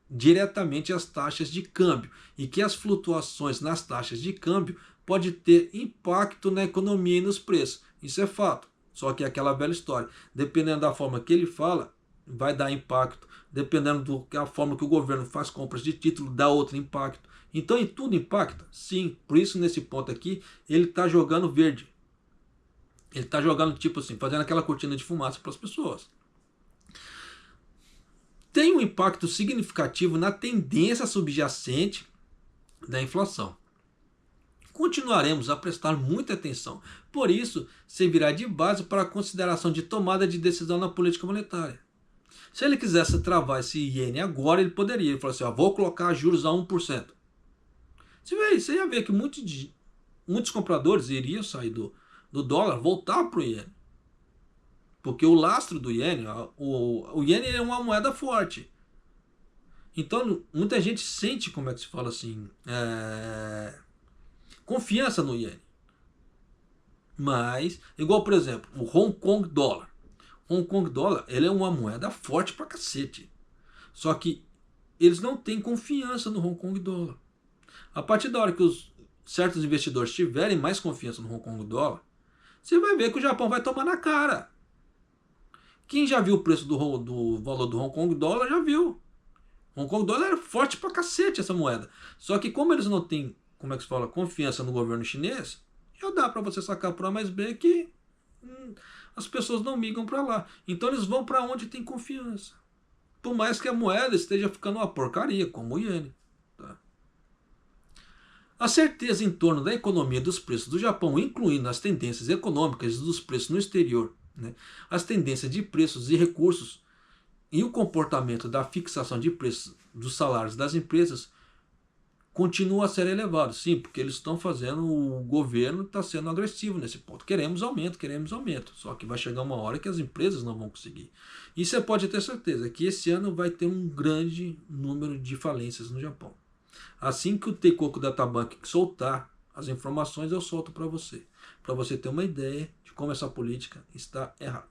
diretamente as taxas de câmbio e que as flutuações nas taxas de câmbio pode ter impacto na economia e nos preços. Isso é fato. Só que é aquela velha história. Dependendo da forma que ele fala, vai dar impacto. Dependendo da forma que o governo faz compras de título, dá outro impacto. Então, em tudo impacta? Sim. Por isso, nesse ponto aqui, ele está jogando verde. Ele está jogando, tipo assim, fazendo aquela cortina de fumaça para as pessoas. Tem um impacto significativo na tendência subjacente da inflação. Continuaremos a prestar muita atenção. Por isso, servirá de base para a consideração de tomada de decisão na política monetária. Se ele quisesse travar esse iene agora, ele poderia. Ele falou assim, vou colocar juros a 1%. Você ia ver que muitos compradores iriam sair do dólar, voltar para o iene. Porque o lastro do iene, o iene é uma moeda forte. Então, muita gente sente, como é que se fala assim, confiança no iene. Mas, igual por exemplo, o Hong Kong dólar. Hong Kong dólar, ele é uma moeda forte pra cacete. Só que eles não têm confiança no Hong Kong dólar. A partir da hora que certos investidores tiverem mais confiança no Hong Kong dólar, você vai ver que o Japão vai tomar na cara. Quem já viu o preço do valor do Hong Kong dólar, já viu. Hong Kong dólar é forte pra cacete essa moeda. Só que como eles não têm, como é que se fala, confiança no governo chinês, já dá para você sacar por A mais B que as pessoas não migram para lá. Então eles vão para onde tem confiança. Por mais que a moeda esteja ficando uma porcaria, como o iene. Tá? A certeza em torno da economia dos preços do Japão, incluindo as tendências econômicas dos preços no exterior, né? As tendências de preços e recursos e o comportamento da fixação de preços dos salários das empresas continua a ser elevado. Sim, porque eles estão fazendo, o governo está sendo agressivo nesse ponto. Queremos aumento. Só que vai chegar uma hora que as empresas não vão conseguir. E você pode ter certeza que esse ano vai ter um grande número de falências no Japão. Assim que o Teikoku Databank soltar as informações, eu solto para você ter uma ideia de como essa política está errada.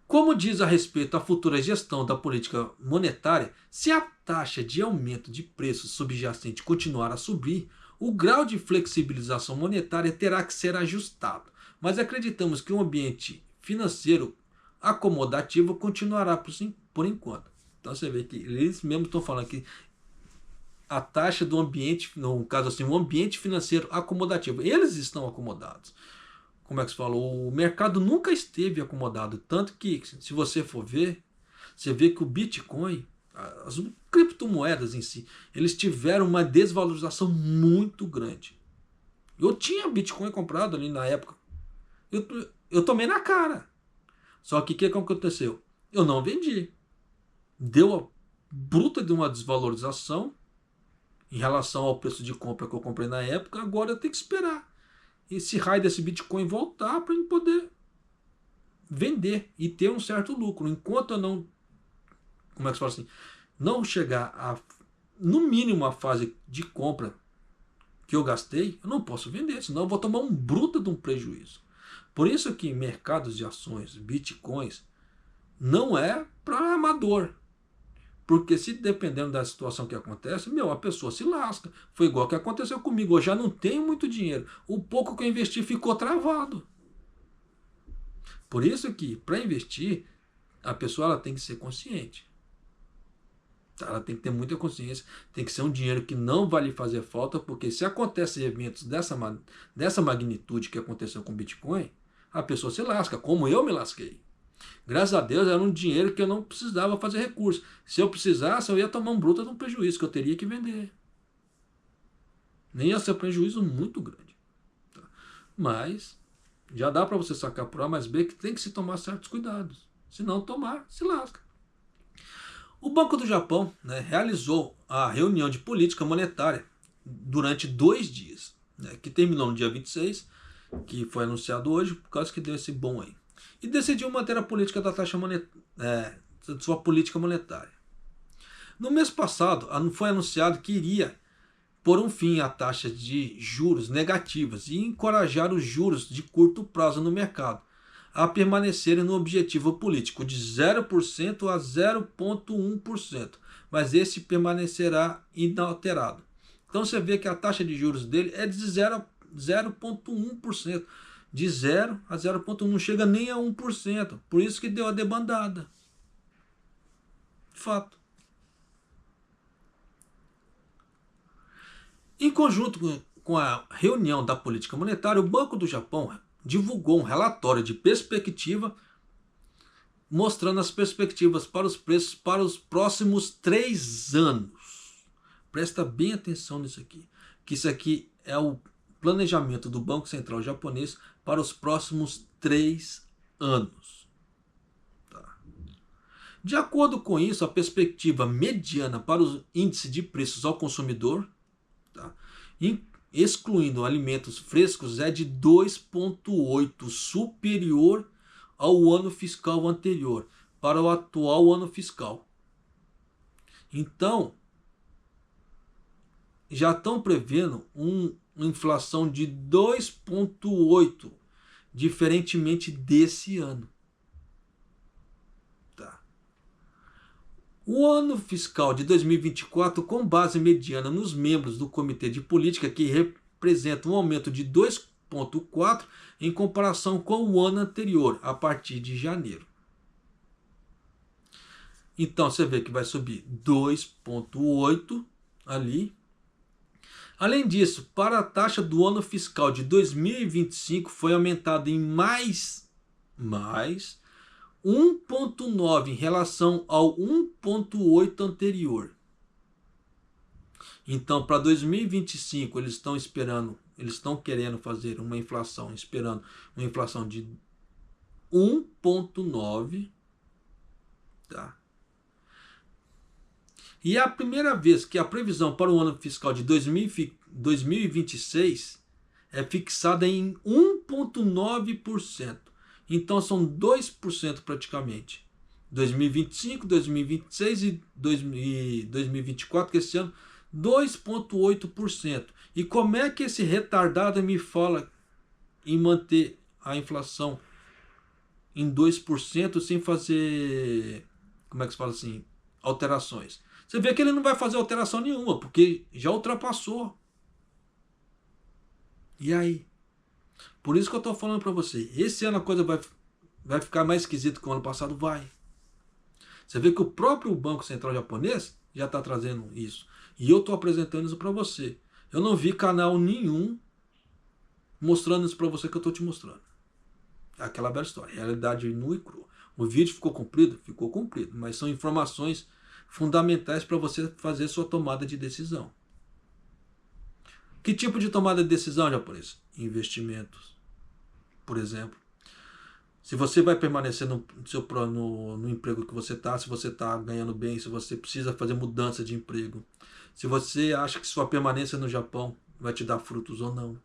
Como diz a respeito a futura gestão da política monetária, se a taxa de aumento de preços subjacente continuar a subir, o grau de flexibilização monetária terá que ser ajustado. Mas acreditamos que o ambiente financeiro acomodativo continuará por enquanto. Então você vê que eles mesmos estão falando que a taxa do ambiente, no caso assim, o ambiente financeiro acomodativo, eles estão acomodados. Como é que se fala? O mercado nunca esteve acomodado. Tanto que, se você for ver, você vê que o Bitcoin, as criptomoedas em si, eles tiveram uma desvalorização muito grande. Eu tinha Bitcoin comprado ali na época. Eu tomei na cara. Só que o que aconteceu? Eu não vendi. Deu a bruta de uma desvalorização em relação ao preço de compra que eu comprei na época. Agora eu tenho que esperar esse raio desse Bitcoin voltar para eu poder vender e ter um certo lucro. Enquanto eu não, como é que se fala assim, não chegar a, no mínimo, a fase de compra que eu gastei, eu não posso vender, senão eu vou tomar um bruto de um prejuízo. Por isso que mercados de ações, Bitcoins, não é para amador. Porque se dependendo da situação que acontece, a pessoa se lasca. Foi igual que aconteceu comigo. Eu já não tenho muito dinheiro. O pouco que eu investi ficou travado. Por isso que, para investir, a pessoa ela tem que ser consciente. Ela tem que ter muita consciência. Tem que ser um dinheiro que não vai lhe fazer falta, porque se acontecem eventos dessa magnitude que aconteceu com o Bitcoin, a pessoa se lasca, como eu me lasquei. Graças a Deus era um dinheiro que eu não precisava fazer recurso. Se eu precisasse, eu ia tomar um bruto de um prejuízo que eu teria que vender. Nem ia ser prejuízo muito grande. Tá? Mas já dá para você sacar por A mais B que tem que se tomar certos cuidados. Se não tomar, se lasca. O Banco do Japão, né, realizou a reunião de política monetária durante 2 dias, né, que terminou no dia 26, que foi anunciado hoje, por causa que deu esse bom aí. E decidiu manter a política da taxa monetária, sua política monetária. No mês passado, foi anunciado que iria pôr um fim à taxa de juros negativas e encorajar os juros de curto prazo no mercado a permanecerem no objetivo político de 0% a 0,1%, mas esse permanecerá inalterado. Então você vê que a taxa de juros dele é de 0,1%. De 0 a 0,1%, não chega nem a 1%. Por isso que deu a debandada. Fato. Em conjunto com a reunião da política monetária, o Banco do Japão divulgou um relatório de perspectiva mostrando as perspectivas para os preços para os próximos 3 anos. Presta bem atenção nisso aqui, que isso aqui é o planejamento do Banco Central japonês para os próximos 3 anos. Tá. De acordo com isso, a perspectiva mediana para o índice de preços ao consumidor, tá, excluindo alimentos frescos, é de 2,8, superior ao ano fiscal anterior, para o atual ano fiscal. Então, já estão prevendo uma inflação de 2,8, diferentemente desse ano. Tá. O ano fiscal de 2024, com base mediana nos membros do Comitê de Política, que representa um aumento de 2,4 em comparação com o ano anterior, a partir de janeiro. Então você vê que vai subir 2,8 ali. Além disso, para a taxa do ano fiscal de 2025 foi aumentada em mais 1,9 em relação ao 1,8 anterior. Então, para 2025 eles estão querendo fazer uma inflação, esperando uma inflação de 1,9, tá? E é a primeira vez que a previsão para o ano fiscal de 2026 é fixada em 1,9%. Então são 2% praticamente. 2025, 2026 e 2024, que esse ano, 2,8%. E como é que esse retardado me fala em manter a inflação em 2% sem fazer, como é que se fala assim, alterações? Você vê que ele não vai fazer alteração nenhuma, porque já ultrapassou. E aí? Por isso que eu estou falando para você, esse ano a coisa vai ficar mais esquisita que o ano passado? Vai. Você vê que o próprio Banco Central japonês já está trazendo isso. E eu estou apresentando isso para você. Eu não vi canal nenhum mostrando isso para você que eu estou te mostrando. É aquela velha história, realidade nua e crua. O vídeo ficou comprido? Ficou comprido, mas são informações fundamentais para você fazer sua tomada de decisão. Que tipo de tomada de decisão, japonês? Investimentos, por exemplo. Se você vai permanecer no emprego que você está, se você está ganhando bem, se você precisa fazer mudança de emprego, se você acha que sua permanência no Japão vai te dar frutos ou não.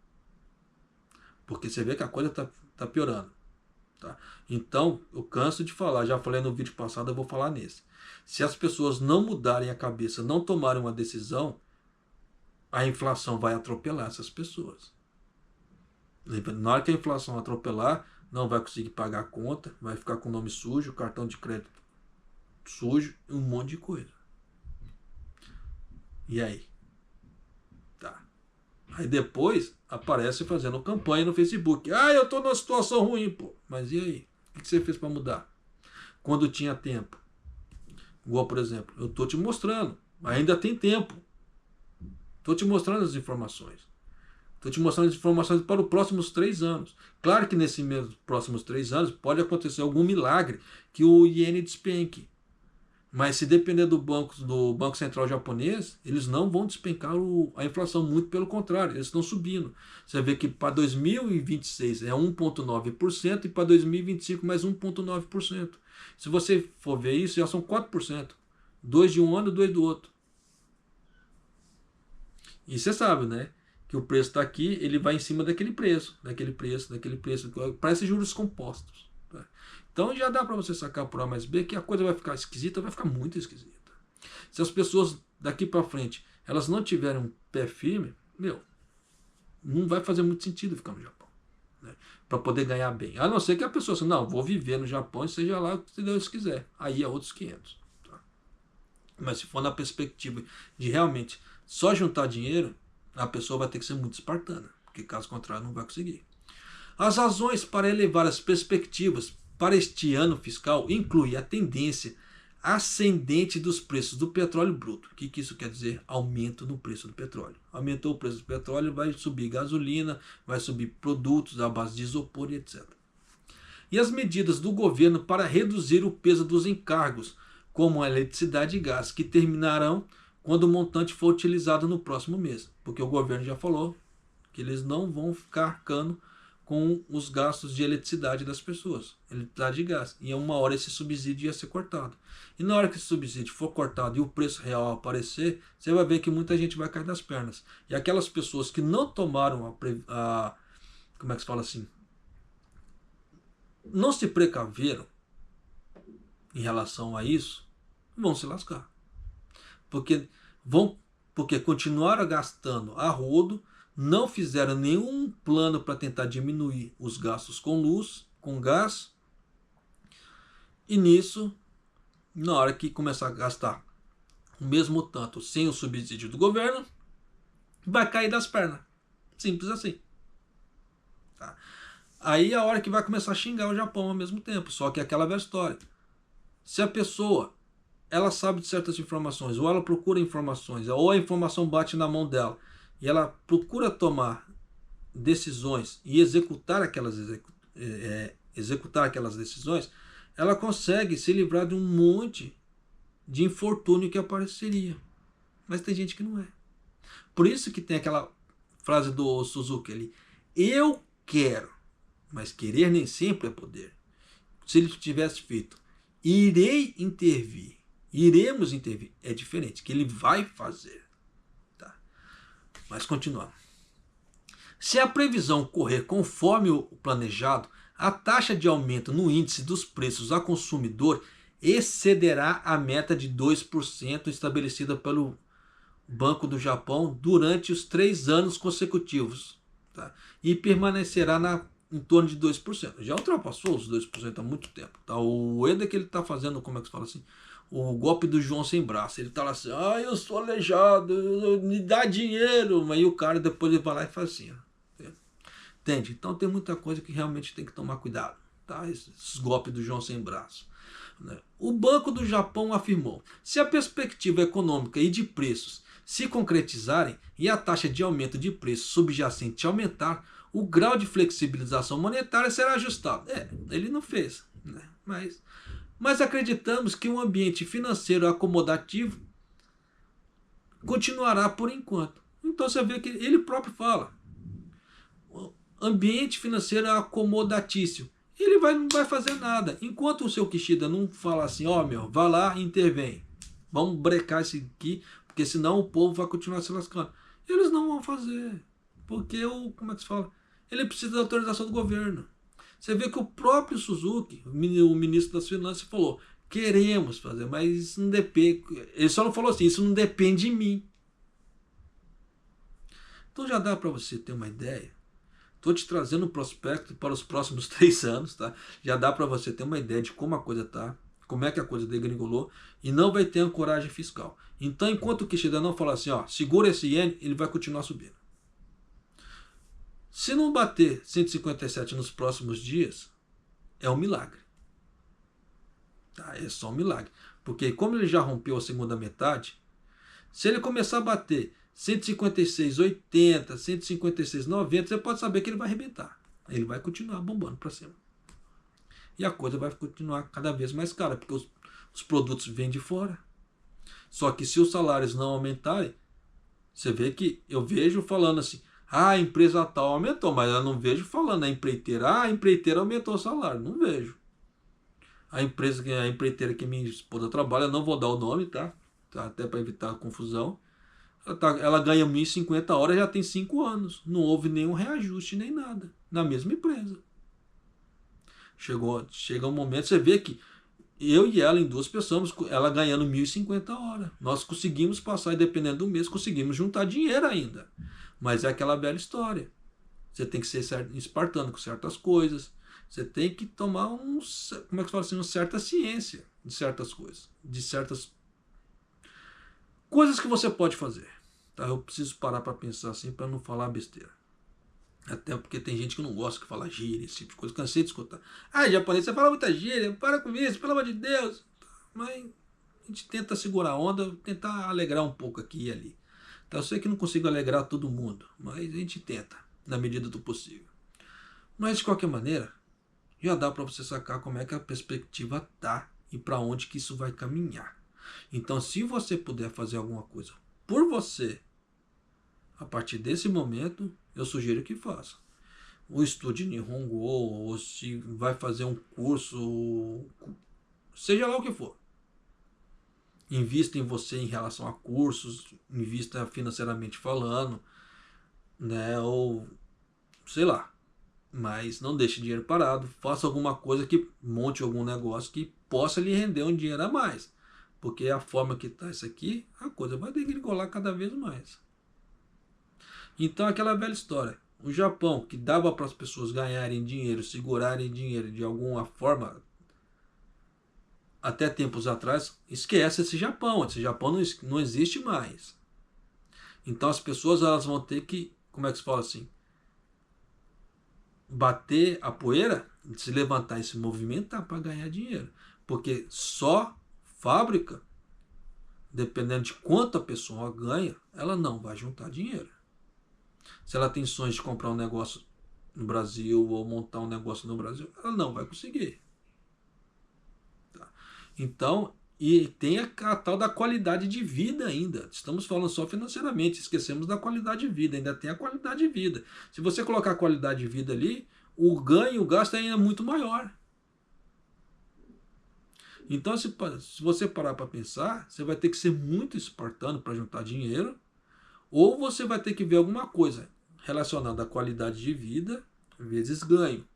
Porque você vê que a coisa está piorando. Tá? Então, eu canso de falar, já falei no vídeo passado, eu vou falar nesse. Se as pessoas não mudarem a cabeça, não tomarem uma decisão, a inflação vai atropelar essas pessoas. Na hora que a inflação atropelar, não vai conseguir pagar a conta, vai ficar com o nome sujo, cartão de crédito sujo, um monte de coisa. E aí? Tá. Aí depois aparece fazendo campanha no Facebook. Ah, eu tô numa situação ruim, pô. Mas e aí? O que você fez para mudar? Quando tinha tempo. Igual, por exemplo, eu tô te mostrando. Ainda tem tempo. Tô te mostrando as informações. Estou te mostrando as informações para os próximos 3 anos. Claro que nesses próximos 3 anos pode acontecer algum milagre que o iene despenque. Mas se depender do Banco Central japonês, eles não vão despencar a inflação, muito pelo contrário, eles estão subindo. Você vê que para 2026 é 1,9% e para 2025 mais 1,9%. Se você for ver isso, já são 4%. Dois de um ano, dois do outro. E você sabe, né? Que o preço está aqui, ele vai em cima daquele preço. Parece juros compostos. Tá? Então já dá para você sacar por A mais B que a coisa vai ficar esquisita, vai ficar muito esquisita. Se as pessoas daqui para frente, elas não tiverem um pé firme, não vai fazer muito sentido ficar no Japão. Né? Para poder ganhar bem. A não ser que a pessoa assim, não, vou viver no Japão e seja lá o que Deus quiser. Aí é outros 500. Tá? Mas se for na perspectiva de realmente só juntar dinheiro, a pessoa vai ter que ser muito espartana, porque caso contrário não vai conseguir. As razões para elevar as perspectivas para este ano fiscal incluem a tendência ascendente dos preços do petróleo bruto. O que isso quer dizer? Aumento no preço do petróleo. Aumentou o preço do petróleo, vai subir gasolina, vai subir produtos à base de isopor e etc. E as medidas do governo para reduzir o peso dos encargos, como a eletricidade e gás, que terminarão quando o montante for utilizado no próximo mês. Porque o governo já falou que eles não vão ficar arcando com os gastos de eletricidade das pessoas, eletricidade e gás. E uma hora esse subsídio ia ser cortado. E na hora que esse subsídio for cortado e o preço real aparecer, você vai ver que muita gente vai cair das pernas. E aquelas pessoas que não tomaram como é que se fala assim? Não se precaveram em relação a isso, vão se lascar. Porque continuaram gastando a rodo, não fizeram nenhum plano para tentar diminuir os gastos com luz, com gás, e nisso, na hora que começar a gastar o mesmo tanto sem o subsídio do governo, vai cair das pernas. Simples assim. Tá? Aí é a hora que vai começar a xingar o Japão ao mesmo tempo, só que é aquela velha história. Se a pessoa ela sabe de certas informações, ou ela procura informações, ou a informação bate na mão dela, e ela procura tomar decisões e executar aquelas decisões, ela consegue se livrar de um monte de infortúnio que apareceria. Mas tem gente que não é. Por isso que tem aquela frase do Suzuki ali, eu quero, mas querer nem sempre é poder. Se ele tivesse feito, irei intervir, iremos intervir, é diferente, que ele vai fazer. Tá? Mas continuando. Se a previsão correr conforme o planejado, a taxa de aumento no índice dos preços ao consumidor excederá a meta de 2% estabelecida pelo Banco do Japão durante os 3 anos consecutivos. Tá? E permanecerá em torno de 2%. Já ultrapassou os 2% há muito tempo. Tá? O Eda que ele está fazendo, como é que se fala assim? O golpe do João sem braço. Ele tá lá assim, eu sou aleijado, me dá dinheiro. Mas aí o cara depois ele vai lá e faz assim. Entende? Então tem muita coisa que realmente tem que tomar cuidado. Tá? Esses golpes do João sem braço. O Banco do Japão afirmou, se a perspectiva econômica e de preços se concretizarem e a taxa de aumento de preços subjacente aumentar, o grau de flexibilização monetária será ajustado. Ele não fez. Né? Mas acreditamos que um ambiente financeiro acomodativo continuará por enquanto. Então você vê que ele próprio fala. Ambiente financeiro acomodatício. Ele não vai fazer nada. Enquanto o seu Kishida não fala assim, vai lá e intervém. Vamos brecar isso aqui, porque senão o povo vai continuar se lascando. Eles não vão fazer. Porque como é que se fala? Ele precisa da autorização do governo. Você vê que o próprio Suzuki, o ministro das Finanças, falou, queremos fazer, mas isso não depende. Ele só não falou assim, isso não depende de mim. Então já dá para você ter uma ideia. Estou te trazendo um prospecto para os próximos 3 anos, tá? Já dá para você ter uma ideia de como a coisa tá, como é que a coisa degringolou, e não vai ter ancoragem fiscal. Então, enquanto o Kishida não falar assim, segura esse iene, ele vai continuar subindo. Se não bater 157 nos próximos dias, é um milagre. Tá? É só um milagre. Porque como ele já rompeu a segunda metade, se ele começar a bater 156,80, 156,90, você pode saber que ele vai arrebentar. Ele vai continuar bombando para cima. e a coisa vai continuar cada vez mais cara, porque os produtos vêm de fora. Só que se os salários não aumentarem, você vê que eu vejo falando assim, a empresa tal aumentou, mas eu não vejo falando a empreiteira aumentou o salário, não vejo. A empreiteira que minha esposa trabalha, não vou dar o nome, tá? Até para evitar confusão. Ela ganha 1.050 horas, já tem 5 anos. Não houve nenhum reajuste nem nada. Na mesma empresa. Chega um momento, você vê que eu e ela, em duas pessoas, ela ganhando 1.050 horas. Nós conseguimos passar, e dependendo do mês, conseguimos juntar dinheiro ainda. Mas é aquela velha história. Você tem que ser espartano com certas coisas. Você tem que tomar como é que fala assim, uma certa ciência de certas coisas. De certas coisas que você pode fazer. Tá? Eu preciso parar para pensar assim, para não falar besteira. Até porque tem gente que não gosta que fala gíria, esse tipo de coisa. Cansei de escutar. Japonês, você fala muita gíria, para com isso, pelo amor de Deus. Mas a gente tenta segurar a onda, tentar alegrar um pouco aqui e ali. Então, eu sei que não consigo alegrar todo mundo, mas a gente tenta, na medida do possível. Mas, de qualquer maneira, já dá para você sacar como é que a perspectiva tá e para onde que isso vai caminhar. Então, se você puder fazer alguma coisa por você, a partir desse momento, eu sugiro que faça. Ou estude Nihongo, ou se vai fazer um curso, seja lá o que for. Invista em você em relação a cursos, invista financeiramente falando, né? Ou sei lá. Mas não deixe dinheiro parado. Faça alguma coisa que monte algum negócio que possa lhe render um dinheiro a mais. Porque a forma que está isso aqui, a coisa vai degringolar cada vez mais. Então, aquela velha história. O Japão, que dava para as pessoas ganharem dinheiro, segurarem dinheiro de alguma forma, até tempos atrás, esquece esse Japão. Esse Japão não existe mais. Então, as pessoas elas vão ter que, como é que se fala assim? Bater a poeira, se levantar e se movimentar para ganhar dinheiro. Porque só fábrica, dependendo de quanto a pessoa ganha, ela não vai juntar dinheiro. Se ela tem sonhos de comprar um negócio no Brasil ou montar um negócio no Brasil, ela não vai conseguir. Tá? Então, e tem a tal da qualidade de vida ainda. Estamos falando só financeiramente, esquecemos da qualidade de vida. Ainda tem a qualidade de vida. Se você colocar a qualidade de vida ali, o ganho, o gasto ainda é muito maior. Então, se você parar para pensar, você vai ter que ser muito espartano para juntar dinheiro, ou você vai ter que ver alguma coisa relacionada à qualidade de vida vezes ganho.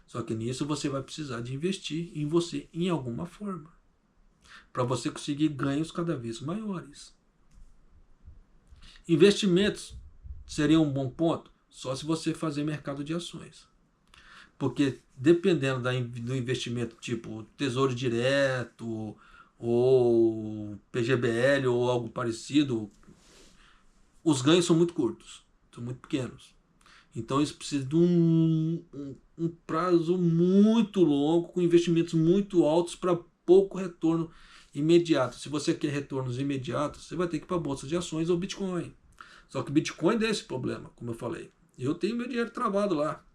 Só que nisso você vai precisar de investir em você em alguma forma, para você conseguir ganhos cada vez maiores. Investimentos seria um bom ponto só se você fazer mercado de ações. Porque dependendo do investimento tipo Tesouro Direto ou PGBL ou algo parecido, os ganhos são muito curtos, são muito pequenos. Então isso precisa de um prazo muito longo, com investimentos muito altos para pouco retorno imediato. Se você quer retornos imediatos, você vai ter que ir para a bolsa de ações ou Bitcoin. Só que Bitcoin dá esse problema, como eu falei. Eu tenho meu dinheiro travado lá.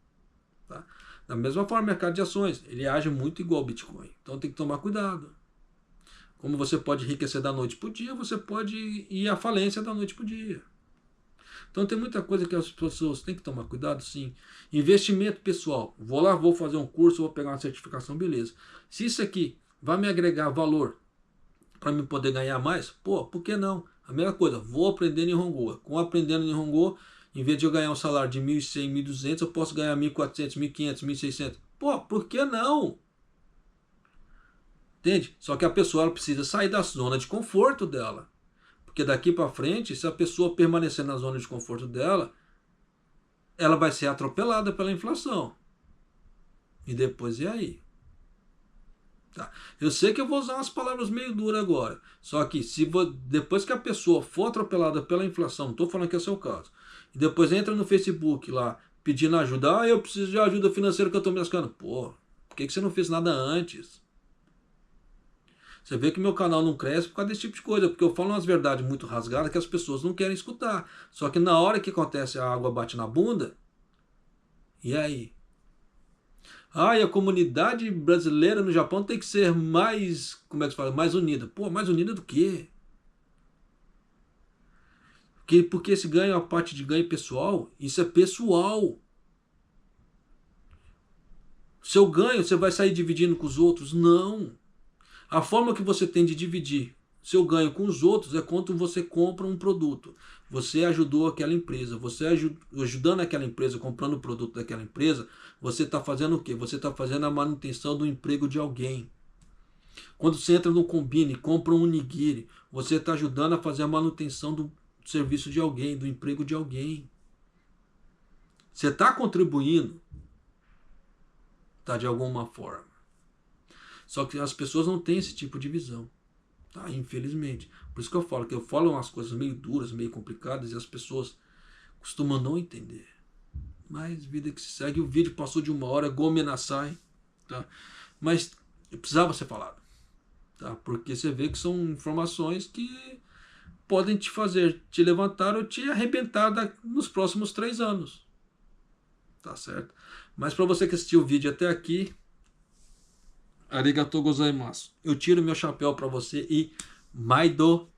Tá? Da mesma forma, o mercado de ações, ele age muito igual ao Bitcoin. Então tem que tomar cuidado. Como você pode enriquecer da noite para o dia, você pode ir à falência da noite para o dia. Então tem muita coisa que as pessoas têm que tomar cuidado, sim. Investimento pessoal. Vou lá, vou fazer um curso, vou pegar uma certificação, beleza. Se isso aqui vai me agregar valor para me poder ganhar mais, por que não? A mesma coisa, vou aprender Nihongo. Com aprendendo Nihongo, em vez de eu ganhar um salário de 1.100, 1.200, eu posso ganhar 1.400, 1.500, 1.600. Por que não? Entende? Só que a pessoa ela precisa sair da zona de conforto dela. Porque daqui para frente, se a pessoa permanecer na zona de conforto dela, ela vai ser atropelada pela inflação. E depois, e aí? Tá. Eu sei que eu vou usar umas palavras meio duras agora. Só que depois que a pessoa for atropelada pela inflação, não estou falando que é o seu caso, e depois entra no Facebook lá pedindo ajuda, eu preciso de ajuda financeira que eu estou me lascando. Por que você não fez nada antes? Você vê que meu canal não cresce por causa desse tipo de coisa, porque eu falo umas verdades muito rasgadas que as pessoas não querem escutar. Só que na hora que acontece a água bate na bunda, e aí? Ah, e a comunidade brasileira no Japão tem que ser mais, como é que se fala, mais unida. Pô, mais unida do quê? Porque esse ganho, a parte de ganho pessoal, isso é pessoal. Seu ganho, você vai sair dividindo com os outros? Não. A forma que você tem de dividir seu ganho com os outros é quando você compra um produto. Você ajudou aquela empresa. Você ajudando aquela empresa, comprando o produto daquela empresa, você está fazendo o quê? Você está fazendo a manutenção do emprego de alguém. Quando você entra no Combine e compra um nigiri, você está ajudando a fazer a manutenção do serviço de alguém, do emprego de alguém. Você está contribuindo, tá, de alguma forma. Só que as pessoas não têm esse tipo de visão, tá? Infelizmente. Por isso que eu falo umas coisas meio duras, meio complicadas e as pessoas costumam não entender. Mas vida que se segue, o vídeo passou de 1 hora, Gomi Nasai, tá? Mas precisava ser falado, tá? Porque você vê que são informações que podem te fazer te levantar ou te arrebentar nos próximos 3 anos, tá certo? Mas para você que assistiu o vídeo até aqui, arigatou gozaimasu. Eu tiro meu chapéu para você e Maido